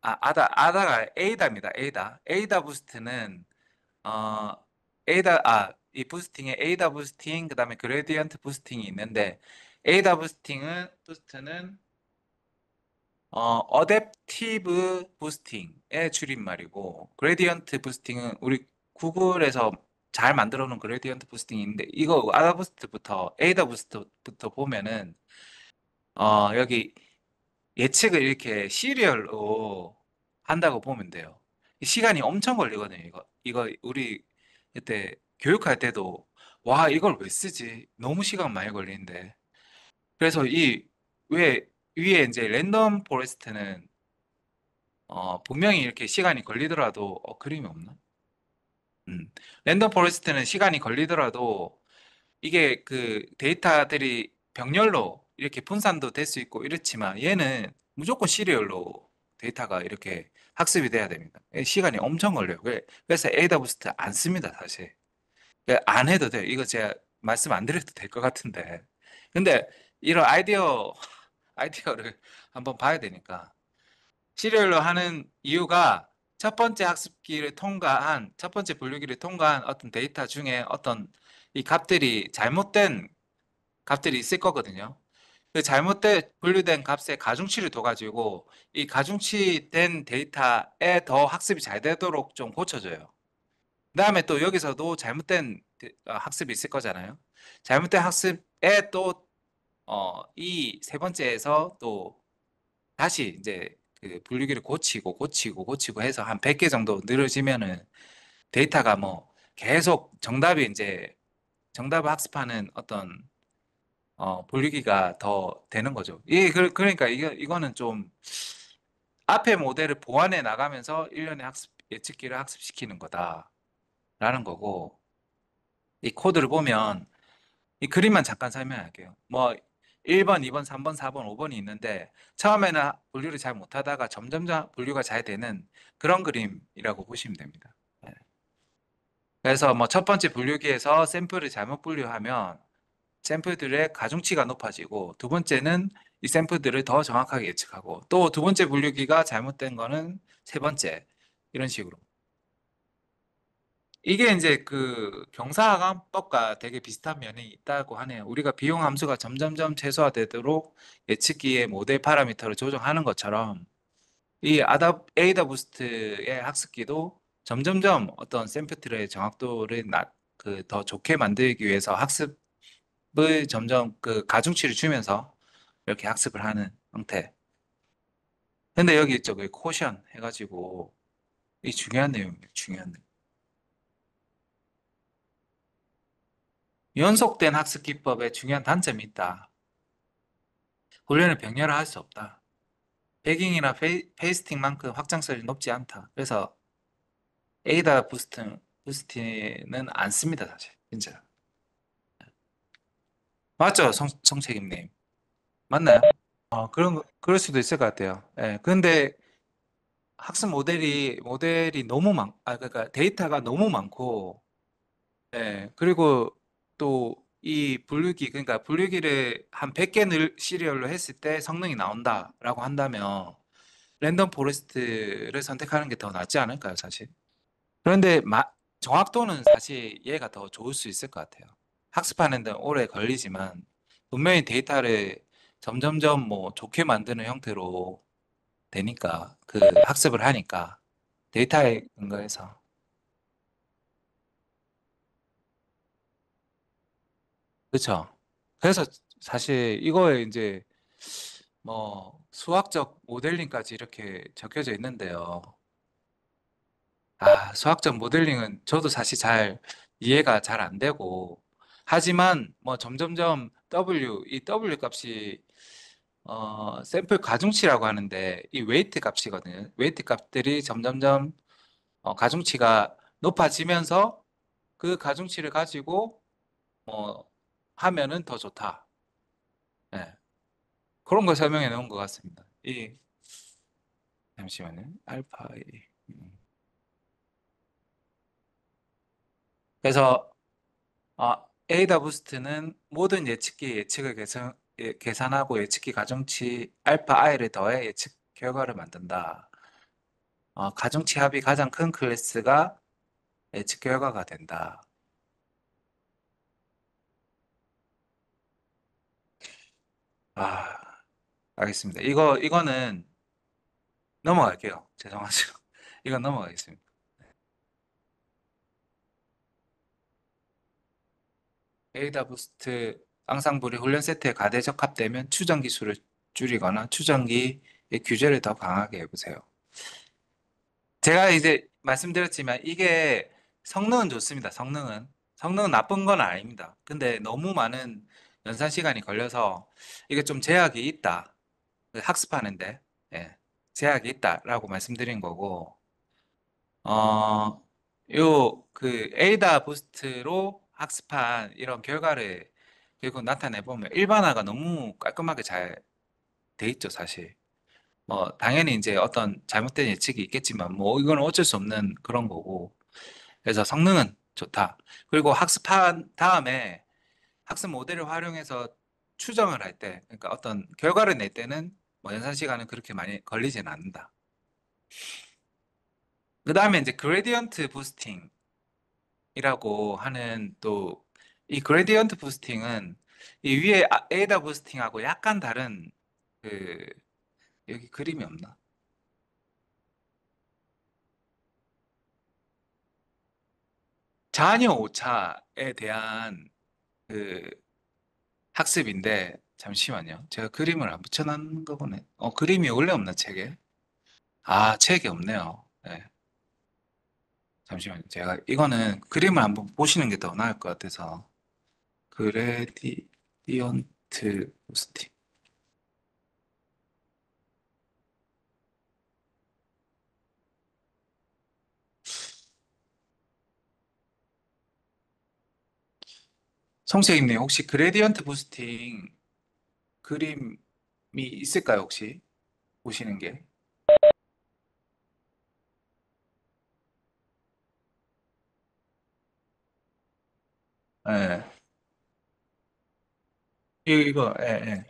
아다가 에이다입니다. 에이다. 에이다 부스트는, 어, 이 부스팅에 에이다 부스팅, 그 다음에 그레디언트 부스팅이 있는데, 에이다 부스트는 어댑티브 부스팅의 줄임말이고, 그레디언트 부스팅은 우리 구글에서 잘 만들어 놓은 그레디언트 부스팅인데, 이거 에이다 부스트부터 보면은, 여기 예측을 이렇게 시리얼로 한다고 보면 돼요. 이 시간이 엄청 걸리거든요, 이거 우리 그때 교육할 때도, 와, 이걸 왜 쓰지? 너무 시간 많이 걸리는데. 그래서 왜, 위에 이제 랜덤 포레스트는 분명히 이렇게 시간이 걸리더라도, 그림이 없나? 랜덤 포레스트는 시간이 걸리더라도 이게 그 데이터들이 병렬로 이렇게 분산도 될 수 있고 이렇지만 얘는 무조건 시리얼로 데이터가 이렇게 학습이 돼야 됩니다. 시간이 엄청 걸려요. 그래서 에이다부스트 안 씁니다, 사실. 안 해도 돼요. 이거 제가 말씀 안 드려도 될 것 같은데. 근데 이런 아이디어를 한번 봐야 되니까. 시리얼로 하는 이유가 첫 번째 분류기를 통과한 어떤 데이터 중에 어떤 이 값들이 잘못된 값들이 있을 거거든요. 그 잘못된 분류된 값의 가중치를 둬가지고 이 가중치된 데이터에 더 학습이 잘 되도록 좀 고쳐줘요. 그다음에 또 여기서도 잘못된 학습이 있을 거잖아요. 잘못된 학습에 또 이 세 번째에서 또 다시 이제 그 분류기를 고치고 해서 한 100개 정도 늘어지면은 데이터가 뭐 계속 정답을 학습하는 어떤 분류기가 더 되는 거죠. 그러니까 이거는 좀 앞에 모델을 보완해 나가면서 일련의 예측기를 학습시키는 거다라는 거고, 이 코드를 보면 이 그림만 잠깐 설명할게요. 뭐 1번, 2번, 3번, 4번, 5번이 있는데 처음에는 분류를 잘 못하다가 점점점 분류가 잘 되는 그런 그림이라고 보시면 됩니다. 네. 그래서 뭐 첫 번째 분류기에서 샘플을 잘못 분류하면 샘플들의 가중치가 높아지고, 두 번째는 이 샘플들을 더 정확하게 예측하고, 또 두 번째 분류기가 잘못된 거는 세 번째, 이런 식으로. 이게 이제 그 경사감법과 되게 비슷한 면이 있다고 하네요. 우리가 비용 함수가 점점점 최소화되도록 예측기의 모델 파라미터를 조정하는 것처럼 이 에이다 부스트의 학습기도 점점점 어떤 샘플들의 정확도를 더 좋게 만들기 위해서 학습을 점점 그 가중치를 주면서 이렇게 학습을 하는 형태. 근데 여기 있죠. 그 코션 해가지고 이 중요한 내용이에요. 중요한 내용. 연속된 학습 기법에 중요한 단점이 있다. 훈련을 병렬화할 수 없다. 배깅이나 페이스팅만큼 확장성이 높지 않다. 그래서 에이다 부스트는 안 씁니다, 사실. 진짜. 맞죠, 성책임님? 맞나요? 그럴 수도 있을 것 같아요. 예. 근데 학습 모델이 그러니까 데이터가 너무 많고, 예. 그리고 또 이 분류기, 그러니까 분류기를 한 100개 시리얼로 했을 때 성능이 나온다라고 한다면 랜덤 포레스트를 선택하는 게 더 낫지 않을까요, 사실? 그런데 정확도는 사실 얘가 더 좋을 수 있을 것 같아요. 학습하는 데 오래 걸리지만 분명히 데이터를 점점점 뭐 좋게 만드는 형태로 되니까 그 학습을 하니까 데이터에 근거해서 그렇죠. 그래서 사실 이거에 이제 뭐 수학적 모델링까지 이렇게 적혀져 있는데요. 수학적 모델링은 저도 사실 잘 이해가 잘 안 되고 하지만 뭐 점점점 이 W 값이 샘플 가중치라고 하는데 이 웨이트 값이거든요. 웨이트 값들이 점점점 가중치가 높아지면서 그 가중치를 가지고 뭐 하면은 더 좋다. 예. 그런 걸 설명해 놓은 것 같습니다. 잠시만요. 알파 이. 그래서 에이다 부스트는 모든 예측기 예측을 계산하고 예측기 가중치 알파 i를 더해 예측 결과를 만든다. 가중치 합이 가장 큰 클래스가 예측 결과가 된다. 아, 알겠습니다. 이거는 넘어갈게요. 죄송하죠. 이건 넘어가겠습니다. 에이다 부스트 앙상블이 훈련 세트에 가대 적합되면 추정 기수를 줄이거나 추정기의 규제를 더 강하게 해보세요. 제가 이제 말씀드렸지만 이게 성능은 좋습니다. 성능은 나쁜 건 아닙니다. 근데 너무 많은 연산 시간이 걸려서 이게 좀 제약이 있다. 그 학습하는데 예, 제약이 있다라고 말씀드린 거고 요 그 에이다 부스트로 학습한 이런 결과를 결국 나타내 보면 일반화가 너무 깔끔하게 잘 돼 있죠, 사실. 뭐 당연히 이제 어떤 잘못된 예측이 있겠지만 뭐 이건 어쩔 수 없는 그런 거고. 그래서 성능은 좋다. 그리고 학습한 다음에 학습 모델을 활용해서 추정을 할 때, 그러니까 어떤 결과를 낼 때는 뭐 연산 시간은 그렇게 많이 걸리지는 않는다. 그 다음에 이제 그레디언트 부스팅이라고 하는 또 이 그레디언트 부스팅은 이 위에 에이다 부스팅하고 약간 다른 그 여기 그림이 없나? 자녀 오차에 대한 그 학습인데 잠시만요. 제가 그림을 안 붙여놨는 거 보네. 그림이 원래 없나 책에? 책이 없네요. 네, 잠시만요. 제가 이거는 그림을 한번 보시는 게 더 나을 것 같아서 그레디언트 부스팅. 송채임님 혹시 그레디언트 부스팅 그림이 있을까요? 혹시 보시는 게? 네. 이거, 예, 예.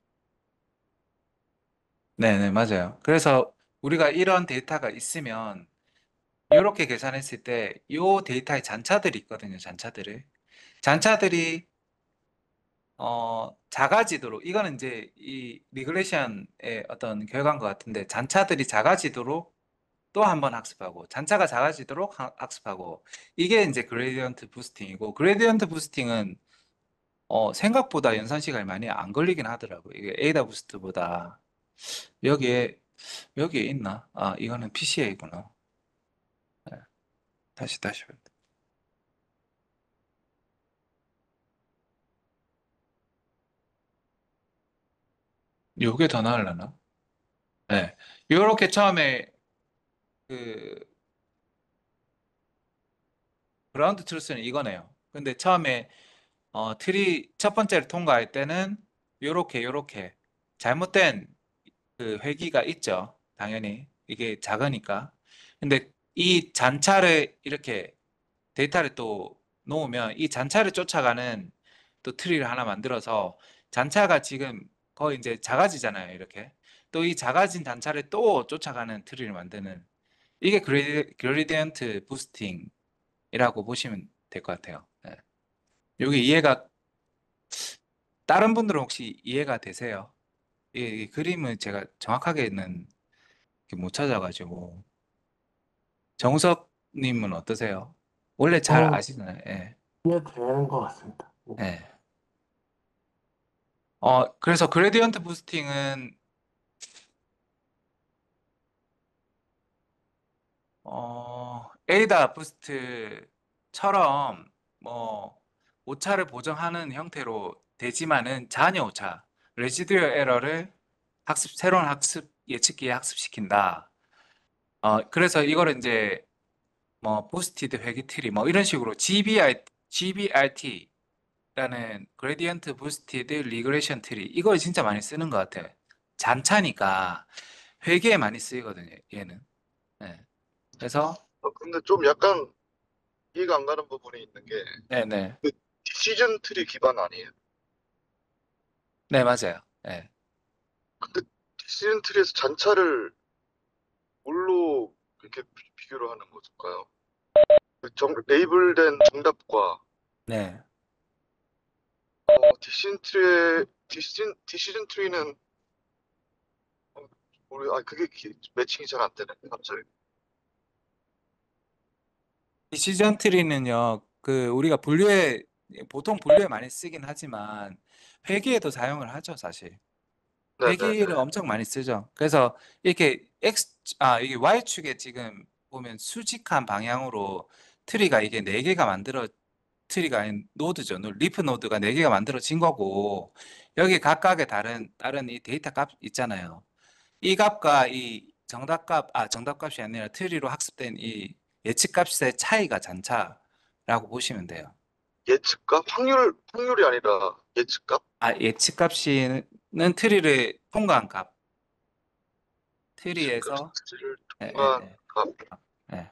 네네, 맞아요. 그래서 우리가 이런 데이터가 있으면 이렇게 계산했을 때 이 데이터의 잔차들이 있거든요. 잔차들이 작아지도록 이거는 이제 이 리그레션의 어떤 결과인 것 같은데 잔차들이 작아지도록 또 한 번 학습하고 잔차가 작아지도록 학습하고 이게 이제 그레디언트 부스팅이고 그레디언트 부스팅은 생각보다 연산 시간이 많이 안 걸리긴 하더라고요. 이게 에이다 부스트보다 여기에 여기에 있나? 이거는 PCA구나. 다시. 요게 더 나으려나? 네. 요렇게 처음에 그 그라운드 트루스는 이거네요. 근데 처음에 트리 첫 번째를 통과할 때는 요렇게 잘못된 그 회기가 있죠. 당연히 이게 작으니까. 근데 이 잔차를 이렇게 데이터를 또 놓으면 이 잔차를 쫓아가는 또 트리를 하나 만들어서 잔차가 지금 거의 이제 작아지잖아요. 이렇게. 또 이 작아진 잔차를 또 쫓아가는 트리를 만드는 이게 그레디언트 부스팅이라고 보시면 될 것 같아요. 네. 여기 이해가 다른 분들은 혹시 이해가 되세요? 이 그림은 제가 정확하게는 이렇게 못 찾아가지고 정석님은 어떠세요? 원래 잘 어, 아시잖아요. 예. 이해되는 것 같습니다. 예. 그래서 그레디언트 부스팅은 에이다 부스트처럼 뭐 오차를 보정하는 형태로 되지만은 잔여 오차, 레지듀얼 에러를 새로운 학습 예측기에 학습시킨다. 그래서 이거를 이제 뭐 부스티드 회귀 트리 뭐 이런 식으로 GBRT라는 그레디언트 부스티드 리그레션 트리 이걸 진짜 많이 쓰는 것 같아요. 잔차니까 회계에 많이 쓰이거든요. 얘는. 네. 그래서 근데 좀 약간 이해가 안 가는 부분이 있는 게, 네네. 그 디시전 트리 기반 아니에요? 네, 맞아요. 네. 근데 디시전 트리에서 잔차를 뭘로 이렇게 비교를 하는 걸까요? 레이블된 정답과 네. 디시전 트리는 그게 매칭이 잘 안 되네 갑자기. 디시전 트리는요, 우리가 보통 분류에 많이 쓰긴 하지만, 회계에도 사용을 하죠, 사실. 회계를 네네네. 엄청 많이 쓰죠. 그래서 이게 Y축에 지금 보면 수직한 방향으로 트리가 이게 트리가 아닌 노드죠. 리프 노드가 네개가 만들어진 거고, 여기 각각의 다른 이 데이터 값 있잖아요. 이 값과 이 정답값이 아니라 트리로 학습된 이 예측값의 차이가 잔차라고 보시면 돼요. 예측값? 확률이 아니라 예측값? 예측값이는 트리를 통과한 값. 예측값 트리에서, 를 예, 예, 통과한 예, 값이 예.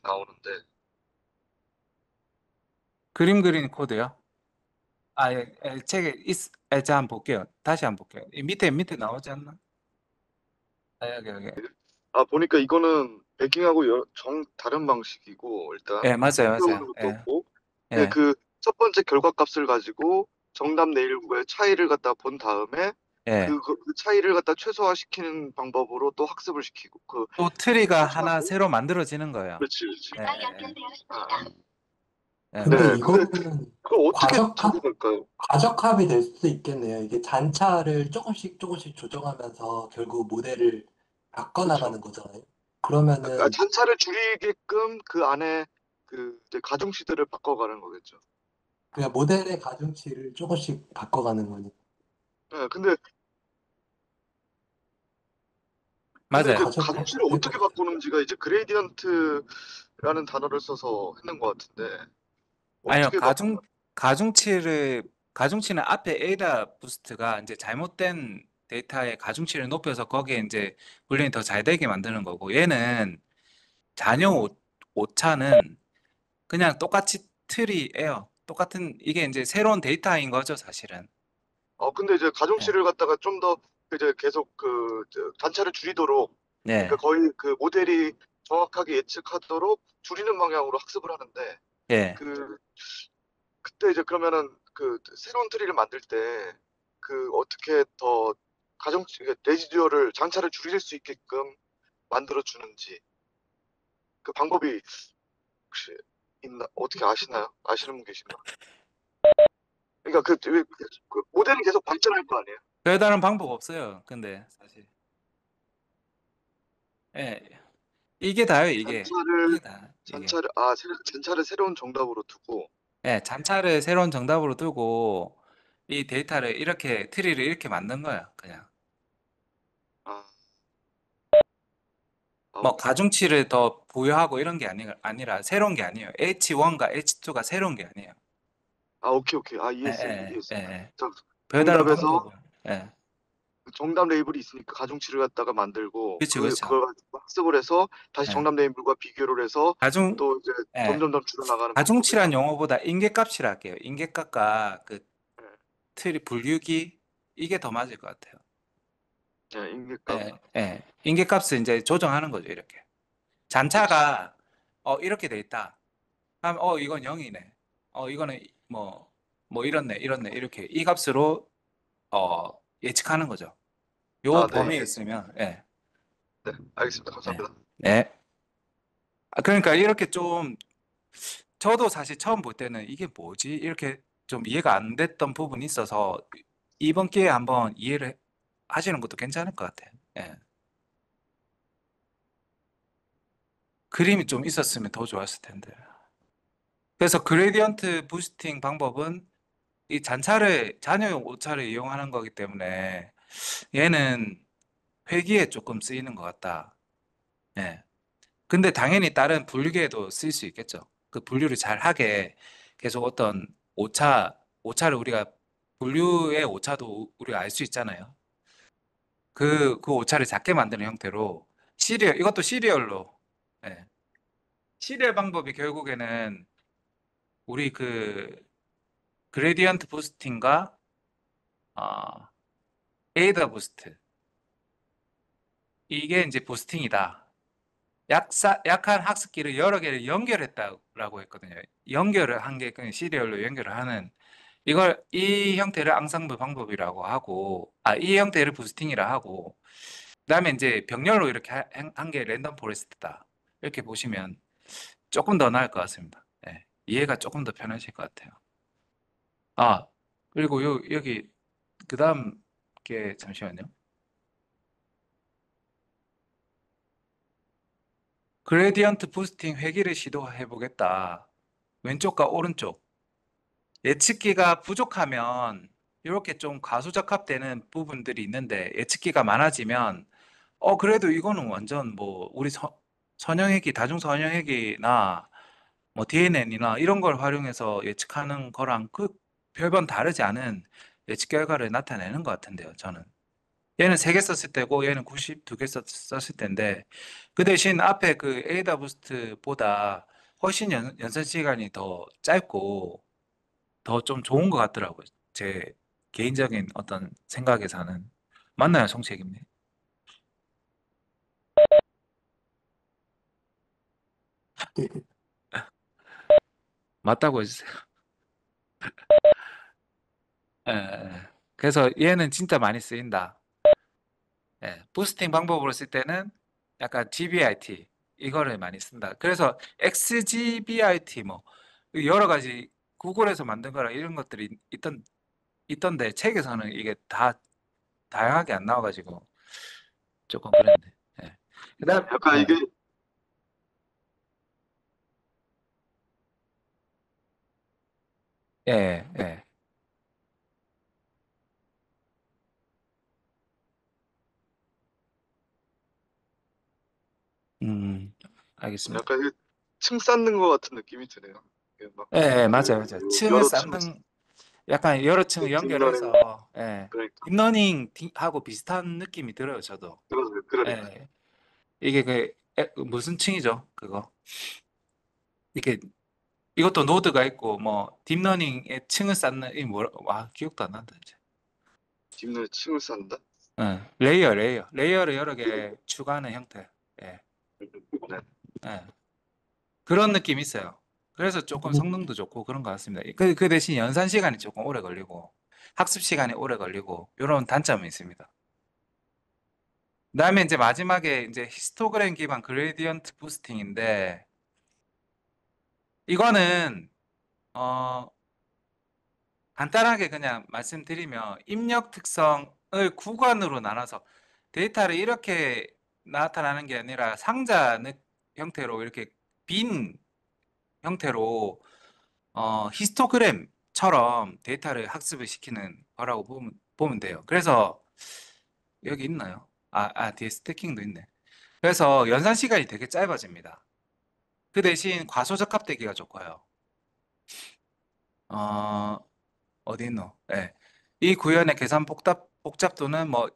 나오는데, 그림 그리는 코드요? 책에 제가 한번 볼게요. 다시 한번 볼게요. 이 밑에 나오지 않나? 여기. 보니까 이거는 배깅하고 다른 방식이고, 일단 예, 맞아요, 세우는 맞아요. 것도 예, 없고, 근데 예, 그 첫 번째 결과값을 가지고 정답 내일구의 차이를 갖다 본 다음에 예. 그 차이를 갖다 최소화시키는 방법으로 또 학습을 시키고, 또 트리가 하나 최소화시키고. 새로 만들어지는 거예요. 그렇지, 그렇지. 예, 예, 아, 예. 근데 네, 근데 이거는 그걸 어떻게 과적합, 적용할까요? 과적합이 될 수도 있겠네요. 이게 잔차를 조금씩 조금씩 조정하면서 결국 모델을 그렇죠. 바꿔나가는 거잖아요. 그러면은 잔차를 줄이게끔 그 안에 이제 가중치들을 바꿔가는 거겠죠. 그냥 모델의 가중치를 조금씩 바꿔가는 거니까. 네, 근데 맞아요. 이제 과적해도 가중치를 안 될 것 어떻게 같아요. 바꾸는지가 이제 그레이디언트라는 단어를 써서 했는 것 같은데, 아니요, 어떻게 바꾸나? 가중치는 앞에 에이다 부스트가 이제 잘못된 데이터의 가중치를 높여서 거기에 이제 훈련이 더 잘 되게 만드는 거고, 얘는 잔여 오차는 그냥 똑같이 트리예요. 똑같은, 이게 이제 새로운 데이터인 거죠, 사실은. 근데 이제 네. 가중치를 갖다가 좀 더 이제 계속 단차를 줄이도록, 그러니까 네. 거의 그 모델이 정확하게 예측하도록 줄이는 방향으로 학습을 하는데, 예. 그 그때 이제 그러면은 새로운 트리를 만들 때 어떻게 더 레지듀얼을 장차를 줄일 수 있게끔 만들어 주는지 그 방법이 혹시 있나? 어떻게 아시나요? 아시는 분 계신가? 그러니까 그 모델은 계속 발전할 거 아니에요? 별다른 방법 없어요. 근데 사실. 예. 이게 다예요, 이게. 잔차를 이게 다, 이게. 잔차를 새로운 정답으로 두고. 예, 잔차를 새로운 정답으로 두고 이 데이터를 이렇게 트리를 이렇게 만든 거야, 그냥. 아, 뭐 오케이. 가중치를 더 부여하고 이런 게 아니라 새로운 게 아니에요. H1과 H2가 새로운 게 아니에요. 오케이, 오케이. 예, 이해했어요, 예, 예, 이해했어요. 예. 자, 별다른 정답에서 방법은. 예. 정답 레이블이 있으니까 가중치를 갖다가 만들고 그렇죠, 그렇죠. 그걸 가지고 학습을 해서 다시 예. 정답 레이블과 비교를 해서 가중, 또 이제 예. 점점점 줄여나가는 가중치란 방법이네요. 용어보다 인계값이라 할게요. 인계값과 그 예, 틀이 분류기 이게 더 맞을 것 같아요. 예, 인계값. 예, 예. 인계값을 이제 조정하는 거죠, 이렇게. 그렇죠. 잔차가 이렇게 돼 있다. 그럼 이건 0이네. 이거는 뭐 이렇네 이렇게 이 값으로 예측하는 거죠. 요 아, 네, 범위에 예, 있으면 예, 네, 알겠습니다. 예, 감사합니다. 네. 그러니까 이렇게 좀 저도 사실 처음 볼 때는 이게 뭐지? 이렇게 좀 이해가 안 됐던 부분이 있어서 이번 기회에 한번 이해를 하시는 것도 괜찮을 것 같아요. 예. 그림이 좀 있었으면 더 좋았을 텐데. 그래서 그레디언트 부스팅 방법은 이 잔여용 오차를 이용하는 거기 때문에 얘는 회기에 조금 쓰이는 것 같다. 예. 근데 당연히 다른 분류기에도 쓸 수 있겠죠. 그 분류를 잘 하게 계속 어떤 오차를 우리가 분류의 오차도 우리가 알 수 있잖아요. 그 오차를 작게 만드는 형태로 이것도 시리얼로, 예. 시리얼 방법이 결국에는 우리 그 그레디언트 부스팅과 어, 에이더 부스트 이게 이제 부스팅이다. 약한 학습기를 여러 개를 연결했다라고 했거든요. 연결을 한 게 그냥 시리얼로 연결을 하는 이 형태를 앙상블 방법이라고 하고, 이 형태를 부스팅이라 하고, 그다음에 이제 병렬로 이렇게 한 게 랜덤 포레스트다. 이렇게 보시면 조금 더 나을 것 같습니다. 예, 이해가 조금 더 편하실 것 같아요. 아, 그리고 여기 그다음 게 잠시만요. 그레디언트 부스팅 회기를 시도해 보겠다. 왼쪽과 오른쪽. 예측기가 부족하면 이렇게 좀 과소적합되는 부분들이 있는데 예측기가 많아지면 그래도 이거는 완전 뭐 우리 선형회기, 다중 선형회기나 뭐 DNN이나 이런 걸 활용해서 예측하는 거랑 그 별반 다르지 않은 예측 결과를 나타내는 것 같은데요, 저는. 얘는 3개 썼을 때고 얘는 92개 썼을 때인데 그 대신 앞에 그 에이다 부스트보다 훨씬 연산 시간이 더 짧고 더 좀 좋은 것 같더라고요. 제 개인적인 어떤 생각에서는. 맞나요, 송책임님? 맞다고 해주세요. 예, 예. 그래서 얘는 진짜 많이 쓰인다. 예, 부스팅 방법으로 쓸 때는 약간 GBIT 이거를 많이 쓴다. 그래서 XGBIT 뭐 여러 가지 구글에서 만든 거랑 이런 것들이 있던데 책에서는 이게 다 다양하게 안 나와가지고 조금 그랬네. 예. 그다음 약간 이게 예, 예. 음, 알겠습니다. 약간 이게 층 쌓는 것 같은 느낌이 드네요. 이게 막 예, 예, 그 맞아요, 맞아요. 층을 여러 층을 쌓는 약간 여러 층을 딥러닝 연결해서 예, 그러니까 딥러닝하고 비슷한 느낌이 들어요, 저도. 그러니까 예, 이게 무슨 층이죠, 그거? 이게 이것도 노드가 있고 뭐 딥러닝의 층을 쌓는 와 기억도 안 난다 이제. 딥러닝 층을 쌓는다. 예, 레이어를 여러 개 추가하는 형태. 예, 네. 예. 그런 느낌이 있어요. 그래서 조금 성능도 좋고 그런 것 같습니다. 그 대신 연산 시간이 조금 오래 걸리고 학습 시간이 오래 걸리고 이런 단점이 있습니다. 그다음에 이제 마지막에 이제 히스토그램 기반 그레디언트 부스팅인데 이거는 어 간단하게 그냥 말씀드리면 입력 특성을 구간으로 나눠서 데이터를 이렇게 나타나는 게 아니라 상자 형태로 이렇게 빈 형태로 히스토그램처럼 데이터를 학습을 시키는 거라고 보면 돼요. 그래서 여기 있나요? 뒤에 스태킹도 있네. 그래서 연산 시간이 되게 짧아집니다. 그 대신 과소적합되기가 좋고요. 어, 어디 있노? 예. 이 구현의 계산 복잡도는 뭐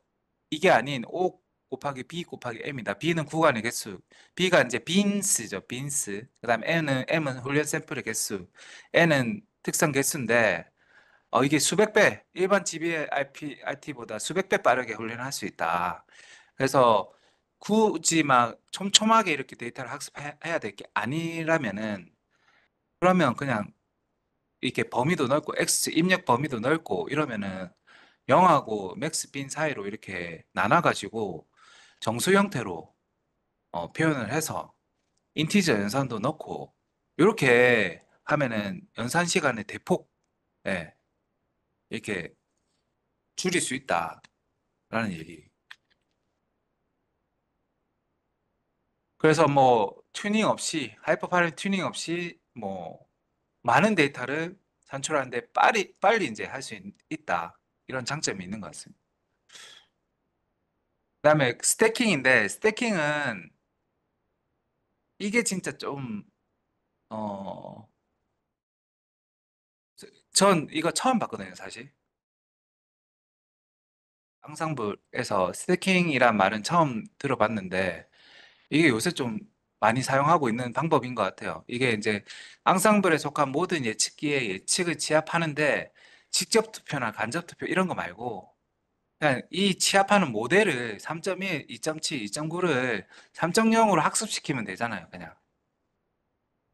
이게 아닌 O 곱하기 B 곱하기 M이다. B는 구간의 개수. B가 이제 빈스죠. 빈스. 그다음 M은 훈련 샘플의 개수. N은 특성 개수인데 이게 수백 배, 일반 GBIT보다 수백 배 빠르게 훈련할 수 있다. 그래서 굳이 막 촘촘하게 이렇게 데이터를 학습해야 될 게 아니라면은 그러면 그냥 이렇게 범위도 넓고 X 입력 범위도 넓고 이러면은 0하고 맥스 빈 사이로 이렇게 나눠가지고 정수 형태로 표현을 해서 인티저 연산도 넣고 이렇게 하면은 연산 시간을 대폭 예, 이렇게 줄일 수 있다라는 얘기. 그래서 뭐 튜닝 없이 하이퍼 튜닝 없이 뭐 많은 데이터를 산출하는데 빨리 이제 할 수 있다. 이런 장점이 있는 것 같습니다. 그다음에 스태킹인데 스태킹은 이게 진짜 좀 어, 전 이거 처음 봤거든요, 사실. 앙상블에서 스태킹이란 말은 처음 들어봤는데 이게 요새 좀 많이 사용하고 있는 방법인 것 같아요. 이게 이제 앙상블에 속한 모든 예측기의 예측을 취합하는데 직접 투표나 간접 투표 이런 거 말고 그냥 이 취합하는 모델을 3.1, 2.7, 2.9를 3.0으로 학습시키면 되잖아요. 그냥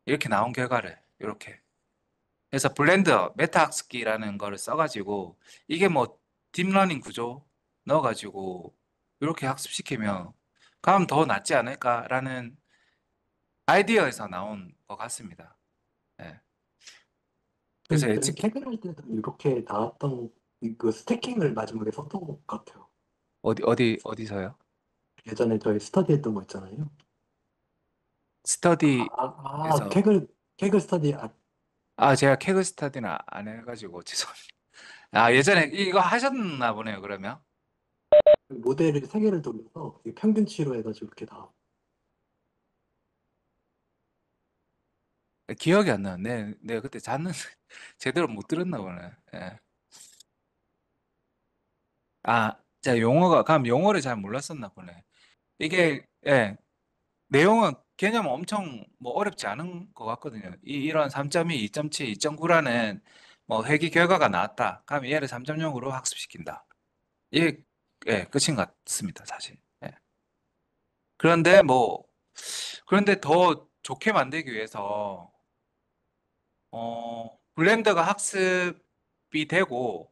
이렇게 나온 결과를 이렇게. 그래서 블렌더 메타 학습기라는 거를 써가지고 이게 뭐 딥러닝 구조 넣어가지고 이렇게 학습시키면 가면 더 낫지 않을까라는 아이디어에서 나온 것 같습니다. 예. 그래서 저희들은 예측 퇴근할 때도 이렇게 나왔던 그 스태킹을 마지막에 썼던 것 같아요. 어디서요? 예전에 저희 스터디했던 거 있잖아요. 스터디에서 케글 스터디, 제가 캐그 스터디는 안 해가지고 죄송합니다. 예전에 이거 하셨나 보네요. 그러면 그 모델을 세 개를 돌려서 이 평균치로 해가지고 이렇게 나와. 기억이 안 나네. 내가 그때 잤는 제대로 못 들었나 보네. 예. 자, 그럼 용어를 잘 몰랐었나 보네. 이게, 예, 내용은, 개념은 엄청 뭐 어렵지 않은 것 같거든요. 이런 3.2, 2.7, 2.9라는 뭐 회귀 결과가 나왔다. 그럼 얘를 3.0으로 학습시킨다. 이게, 예, 끝인 것 같습니다, 사실. 예. 그런데 뭐, 그런데 더 좋게 만들기 위해서, 블렌더가 학습이 되고,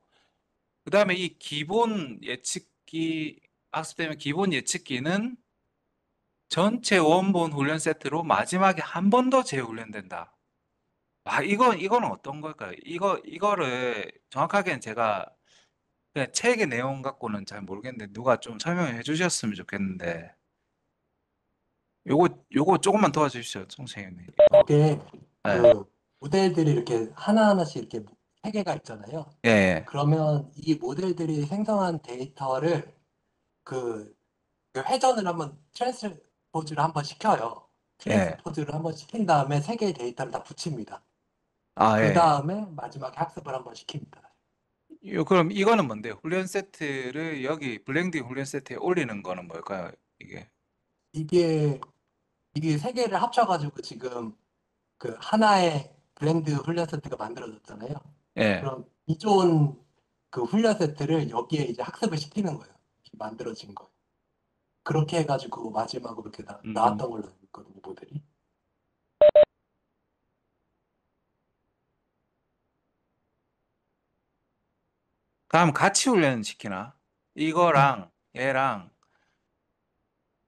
그 다음에 이 기본 예측기, 학습되면 기본 예측기는 전체 원본 훈련 세트로 마지막에 한 번 더 재훈련된다. 이거는 어떤 걸까요? 이거를 정확하게는 제가 그냥 책의 내용 갖고는 잘 모르겠는데 누가 좀 설명해 주셨으면 좋겠는데 요거 조금만 도와주십시오, 선생님. 저게 예, 그 모델들이 이렇게 하나하나씩 이렇게 세 개가 있잖아요. 예, 예, 그러면 이 모델들이 생성한 데이터를 그, 그 회전을 한번 트랜스포즈를 한번 시켜요. 예. 트랜스포즈를 한번 시킨 다음에 세 개의 데이터를 다 붙입니다. 그 예. 다음에 마지막에 학습을 한번 시킵니다. 그럼 이거는 뭔데요? 훈련 세트를 여기 블렌딩 훈련 세트에 올리는 거는 뭘까요? 이게. 이게 이게 세 개를 합쳐가지고 지금 그 하나의 브랜드 훈련 세트가 만들어졌잖아요. 예. 그럼 기존 그 훈련 세트를 여기에 이제 학습을 시키는 거예요. 이렇게 만들어진 거. 그렇게 해가지고 마지막으로 이렇게 음. 나왔던 걸로 알고 있거든요, 모델이. 그럼 같이 훈련 시키나? 이거랑 얘랑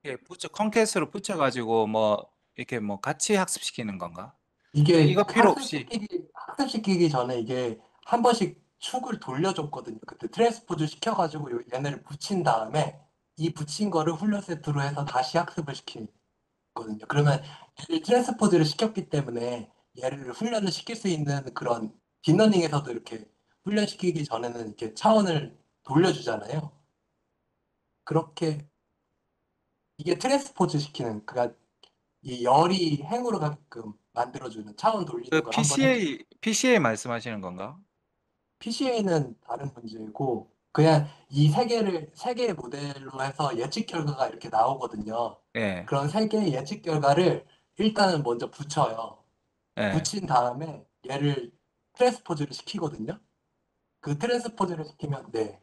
이렇게 콘캐스트로 붙여가지고 뭐 이렇게 뭐 같이 학습시키는 건가? 이게 이거 필요 없이. 학습시키기 전에 이게 한 번씩 축을 돌려줬거든요. 그때 트랜스포즈 시켜가지고 얘네를 붙인 다음에 이 붙인 거를 훈련 세트로 해서 다시 학습을 시키거든요. 그러면 얘를 트랜스포즈를 시켰기 때문에 얘를 훈련을 시킬 수 있는 그런 딥러닝에서도 이렇게 훈련시키기 전에는 이렇게 차원을 돌려주잖아요. 그렇게 이게 트랜스포즈 시키는 그러니까 이 열이 행으로 가게끔 만들어주는 차원 돌리는 그 걸 한번 해줘. PCA 말씀하시는 건가? PCA는 다른 문제고 그냥 이 세 개의 모델로 해서 예측 결과가 이렇게 나오거든요. 예, 그런 세 개의 예측 결과를 일단은 먼저 붙여요. 예. 붙인 다음에 얘를 트랜스포즈를 시키거든요. 그 트랜스포즈를 시키면, 네.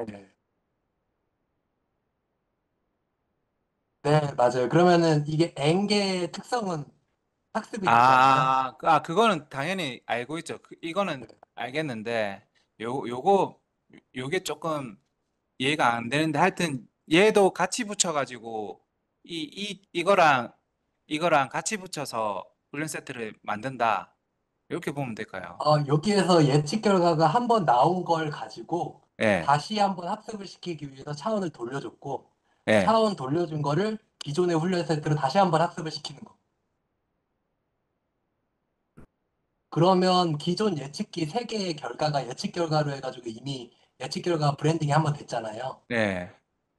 네, 네, 맞아요. 그러면은 이게 N개의 특성은 학습이 되잖아요. 그거는 당연히 알고 있죠. 이거는 알겠는데, 요거, 요게 조금 이해가 안 되는데, 하여튼, 얘도 같이 붙여가지고, 이거랑 같이 붙여서 훈련 세트를 만든다. 이렇게 보면 될까요? 여기에서 예측 결과가 한번 나온 걸 가지고 예, 다시 한번 학습을 시키기 위해서 차원을 돌려줬고, 예. 차원 돌려준 거를 기존의 훈련 세트로 다시 한번 학습을 시키는 거. 그러면 기존 예측기 3개의 결과가 예측 결과로 해가지고 이미 예측 결과 브랜딩이 한번 됐잖아요. 네.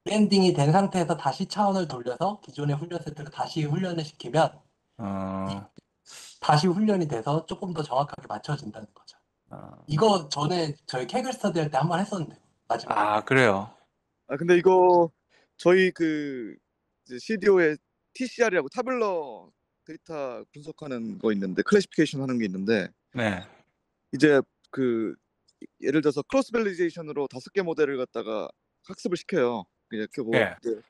브랜딩이 된 상태에서 다시 차원을 돌려서 기존의 훈련 세트로 다시 훈련을 시키면 이 어, 다시 훈련이 돼서 조금 더 정확하게 맞춰진다는 거죠. 어. 이거 전에 저희 캐글 스터디 할 때 한번 했었는데 마지막에. 그래요. 아, 근데 이거 저희 그 CDO에 TCR이라고 타블러 데이터 분석하는 거 있는데 클래시피케이션 하는 게 있는데 네, 이제 그 예를 들어서 크로스 밸리데이션으로 5개 모델을 갖다가 학습을 시켜요. 이렇게 뭐 예. 이제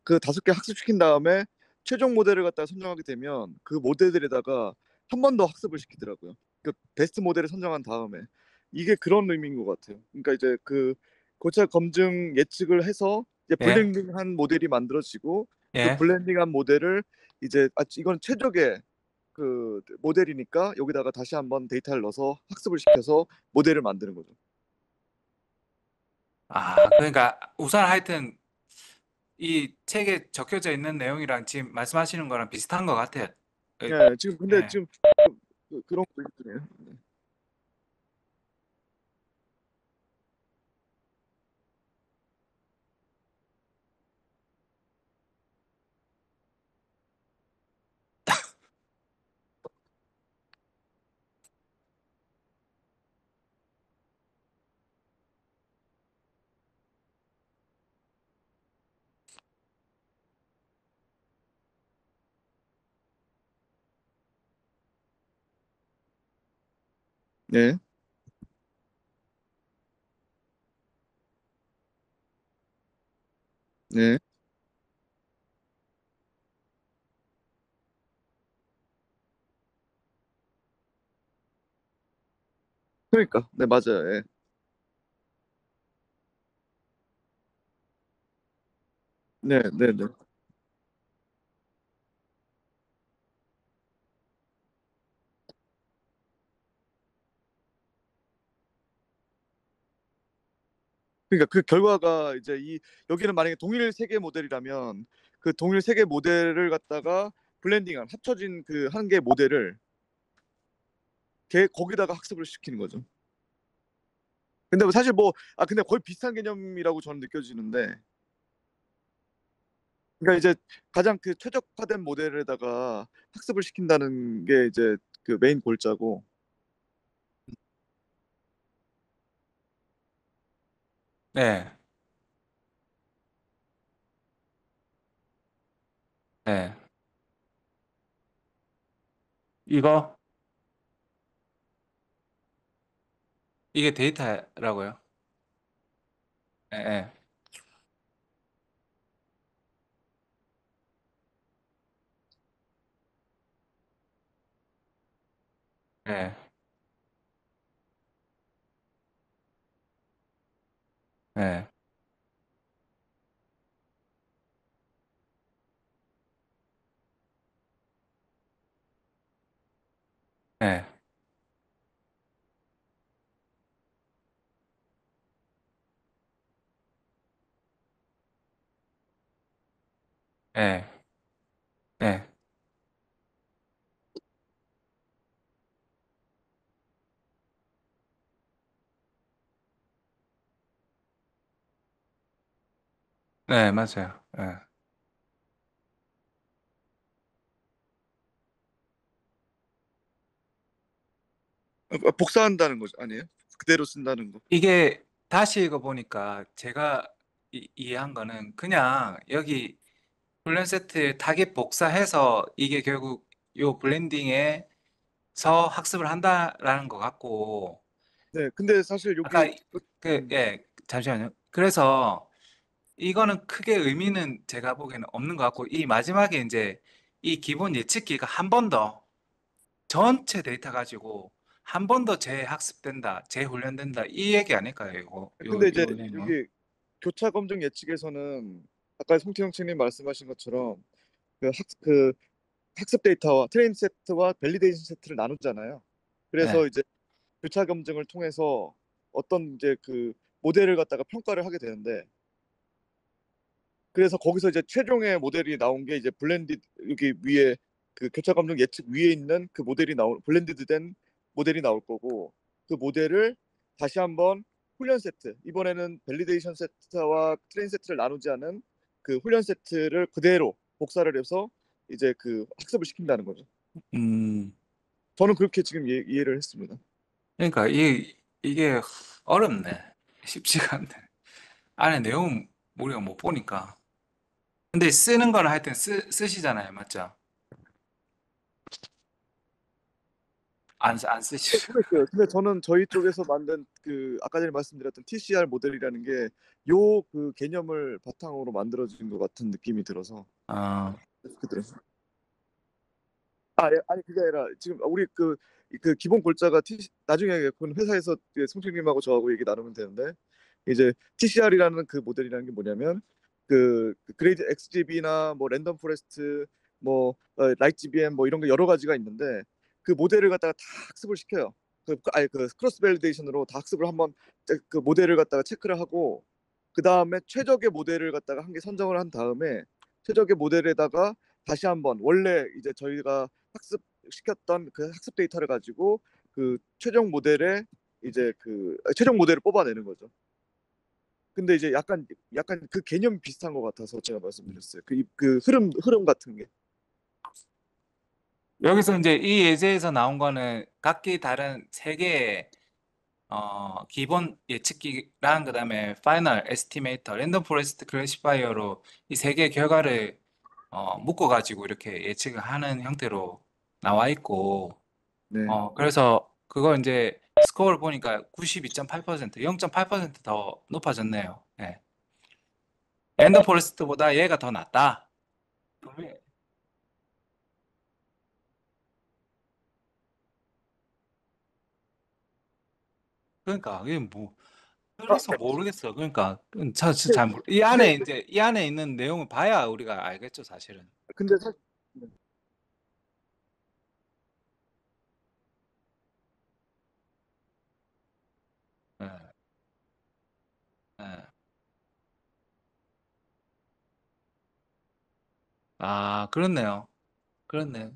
그 5개 학습시킨 다음에 최종 모델을 갖다가 선정하게 되면 그 모델들에다가 한 번 더 학습을 시키더라고요. 그 베스트 모델을 선정한 다음에 이게 그런 의미인 것 같아요. 그러니까 이제 그 고차 검증 예측을 해서 이제 예, 블렌딩한 모델이 만들어지고 그 예. 블렌딩한 모델을 이제 이건 최적의 그 모델이니까 여기다가 다시 한번 데이터를 넣어서 학습을 시켜서 모델을 만드는 거죠. 그러니까 우선 하여튼 이 책에 적혀져 있는 내용이랑 지금 말씀하시는 거랑 비슷한 것 같아요. 예, 예, 지금 근데 예. 지금 그런 거 있네요. 네, 네. 그러니까, 네 맞아요. 예. 네, 네, 네. 그러니까 그 결과가 이제 이 여기는 만약에 동일 세계 모델이라면 그 동일 세계 모델을 갖다가 블렌딩한 합쳐진 그 한 개 모델을 걔 거기다가 학습을 시키는 거죠. 근데 뭐 사실 뭐 근데 거의 비슷한 개념이라고 저는 느껴지는데 그러니까 이제 가장 그 최적화된 모델에다가 학습을 시킨다는 게 이제 그 메인 골자고 네, 네. 이거 이게 데이터라고요? 예, 예. 예, 예, 예, 예, 예. 네, 맞아요. 예. 복사한다는 거죠, 아니에요? 그대로 쓴다는 거. 이게 다시 읽어보니까 제가 이해한 거는 그냥 여기 훈련 세트 타겟 복사해서 이게 결국 요 블렌딩에서 학습을 한다라는 것 같고 네, 근데 사실 아까 여기 예, 잠시만요. 그래서 이거는 크게 의미는 제가 보기에는 없는 것 같고 이 마지막에 이제 이 기본 예측기가 한 번 더 전체 데이터 가지고 한 번 더 재학습된다, 재훈련된다 이 얘기 아닐까요? 근데 이제 요 내용은? 여기 교차 검증 예측에서는 아까 송태영 측님 말씀하신 것처럼 그 학습 데이터와 트레인 세트와 밸리데이션 세트를 나누잖아요. 네. 그래서 이제 교차 검증을 통해서 어떤 이제 그 모델을 갖다가 평가를 하게 되는데, 그래서 거기서 이제 최종의 모델이 나온 게 이제 블렌디드, 여기 위에 그 교차 검증 예측 위에 있는 그 모델이 나올, 블렌디드된 모델이 나올 거고, 그 모델을 다시 한번 훈련 세트, 이번에는 밸리데이션 세트와 트레인 세트를 나누지 않은 그 훈련 세트를 그대로 복사를 해서 이제 그 학습을 시킨다는 거죠. 음, 저는 그렇게 지금 이해를 했습니다. 그러니까 이게 어렵네. 쉽지가 않네. 안에 내용 우리가 못 보니까. 근데 쓰는 거는 하여튼 쓰시잖아요. 맞죠? 안 쓰시죠? 모르겠어요. 근데 저는 저희 쪽에서 만든 그 아까 전에 말씀드렸던 TCR 모델이라는 게 요 그 개념을 바탕으로 만들어진 것 같은 느낌이 들어서 어, 그렇게 들었어요. 아니 그게 아니라 지금 우리 그 기본 골자가 나중에 그 회사에서 송출님하고 저하고 얘기 나누면 되는데, 이제 TCR이라는 그 모델이라는 게 뭐냐면 그 그레이드 XGB나 뭐 랜덤 포레스트 뭐 라이트 GBM 뭐 이런 게 여러 가지가 있는데, 그 모델을 갖다가 다 학습을 시켜요. 아니 그 크로스 밸리데이션으로 다 학습을 한번 그 모델을 갖다가 체크를 하고, 그 다음에 최적의 모델을 갖다가 한 개 선정을 한 다음에 최적의 모델에다가 다시 한번 원래 이제 저희가 학습시켰던 그 학습 데이터를 가지고 그 최종 모델을 뽑아내는 거죠. 근데 이제 약간 그 개념이 비슷한 것 같아서 제가 말씀드렸어요. 그 흐름 같은 게. 여기서 이제 이 예제에서 나온 거는 각기 다른 세 개의 기본 예측기랑 그다음에 파이널 에스티메이터, 랜덤 포레스트 클래시파이어로 이 세 개의 결과를 묶어가지고 이렇게 예측을 하는 형태로 나와 있고 네. 그래서 그거 이제 스코어를 보니까 92.8%, 0.8%더 높아졌네요. 네. 랜덤 포레스트보다 얘가 더 낫다. 그러니까 이게 뭐 아, 그래서 모르겠어. 그러니까 근데, 이 근데 안에 이제 이 안에 있는 내용을 봐야 우리가 알겠죠, 사실은. 근데 사실 네, 네. 아, 그렇네요. 그렇네.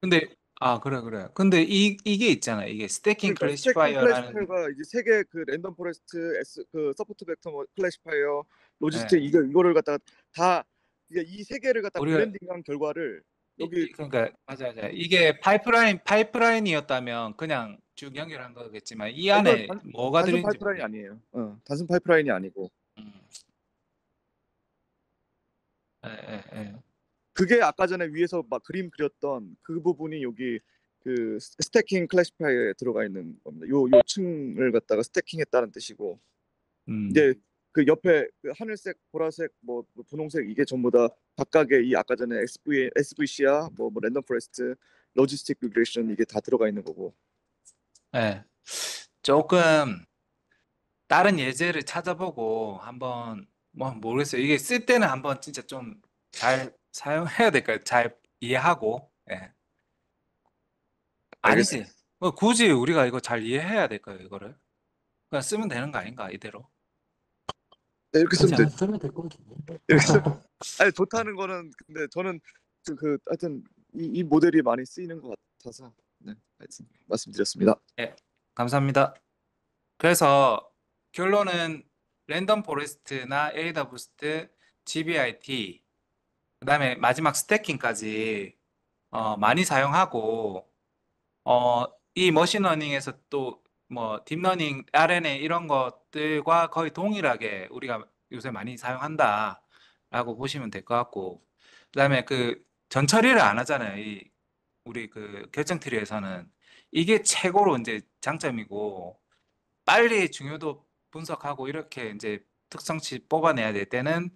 근데 그래. 근데 이게 있잖아. 이게 스태킹 그러니까 스태킹 클래시파이어라는 클래시파이어가 이제 세 개 그 랜덤 포레스트 그 서포트 벡터 클래시파이어 로지스틱 예. 이거를 갖다가 다 이제 이 세 개를 갖다 우리가 블렌딩한 결과를 여기 그러니까 맞아. 이게 파이프라인이었다면 그냥 쭉 연결한 거겠지만 이 이건 안에 뭐가 단순 들어있는지 파이프라인이 모르겠. 아니에요. 단순 파이프라인이 아니고 음. 예. 그게 아까 전에 위에서 막 그림 그렸던 그 부분이 여기 그 스태킹 클래시파이어에 들어가 있는 겁니다. 요 층을 갖다가 스태킹했다는 뜻이고, 음. 이제 그 옆에 그 하늘색, 보라색, 뭐 분홍색 이게 전부 다 각각의 이 아까 전에 SVC야 뭐 랜덤 포레스트, 로지스틱 리그레션 이게 다 들어가 있는 거고. 예. 조금 다른 예제를 찾아보고 한번 뭐 모르겠어요. 이게 쓸 때는 한번 진짜 좀 잘 사용해야 될까요? 잘 이해하고. 예. 아니지. 알겠습니다. 굳이 우리가 이거 잘 이해해야 될까요, 이거를? 그냥 쓰면 되는 거 아닌가, 이대로? 네, 이렇게 굳이 쓰면 안 돼. 쓰면 될 것 같은데. 이렇게 쓰면. 아니 좋다는 거는 근데 저는 하여튼 이 모델이 많이 쓰이는 것 같아서 네, 하여튼 말씀드렸습니다. 예, 감사합니다. 그래서 결론은 랜덤 포레스트나 에이다 부스트, GBIT, 그다음에 마지막 스태킹까지 많이 사용하고 이 머신러닝에서 또 뭐 딥러닝, RNA 이런 것들과 거의 동일하게 우리가 요새 많이 사용한다라고 보시면 될 것 같고, 그다음에 그 전처리를 안 하잖아요. 이 우리 그 결정 트리에서는 이게 최고로 이제 장점이고, 빨리 중요도 분석하고 이렇게 이제 특성치 뽑아내야 될 때는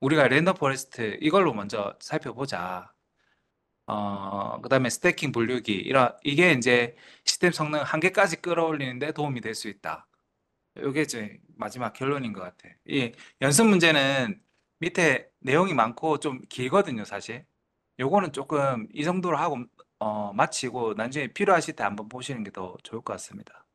우리가 랜덤 포레스트 이걸로 먼저 살펴보자. 그다음에 스태킹 분류기 이게 이제 시스템 성능 한계까지 끌어올리는데 도움이 될 수 있다. 이게 이제 마지막 결론인 것 같아. 이 연습 문제는 밑에 내용이 많고 좀 길거든요, 사실. 요거는 조금 이 정도로 하고 마치고 나중에 필요하실 때 한번 보시는 게 더 좋을 것 같습니다.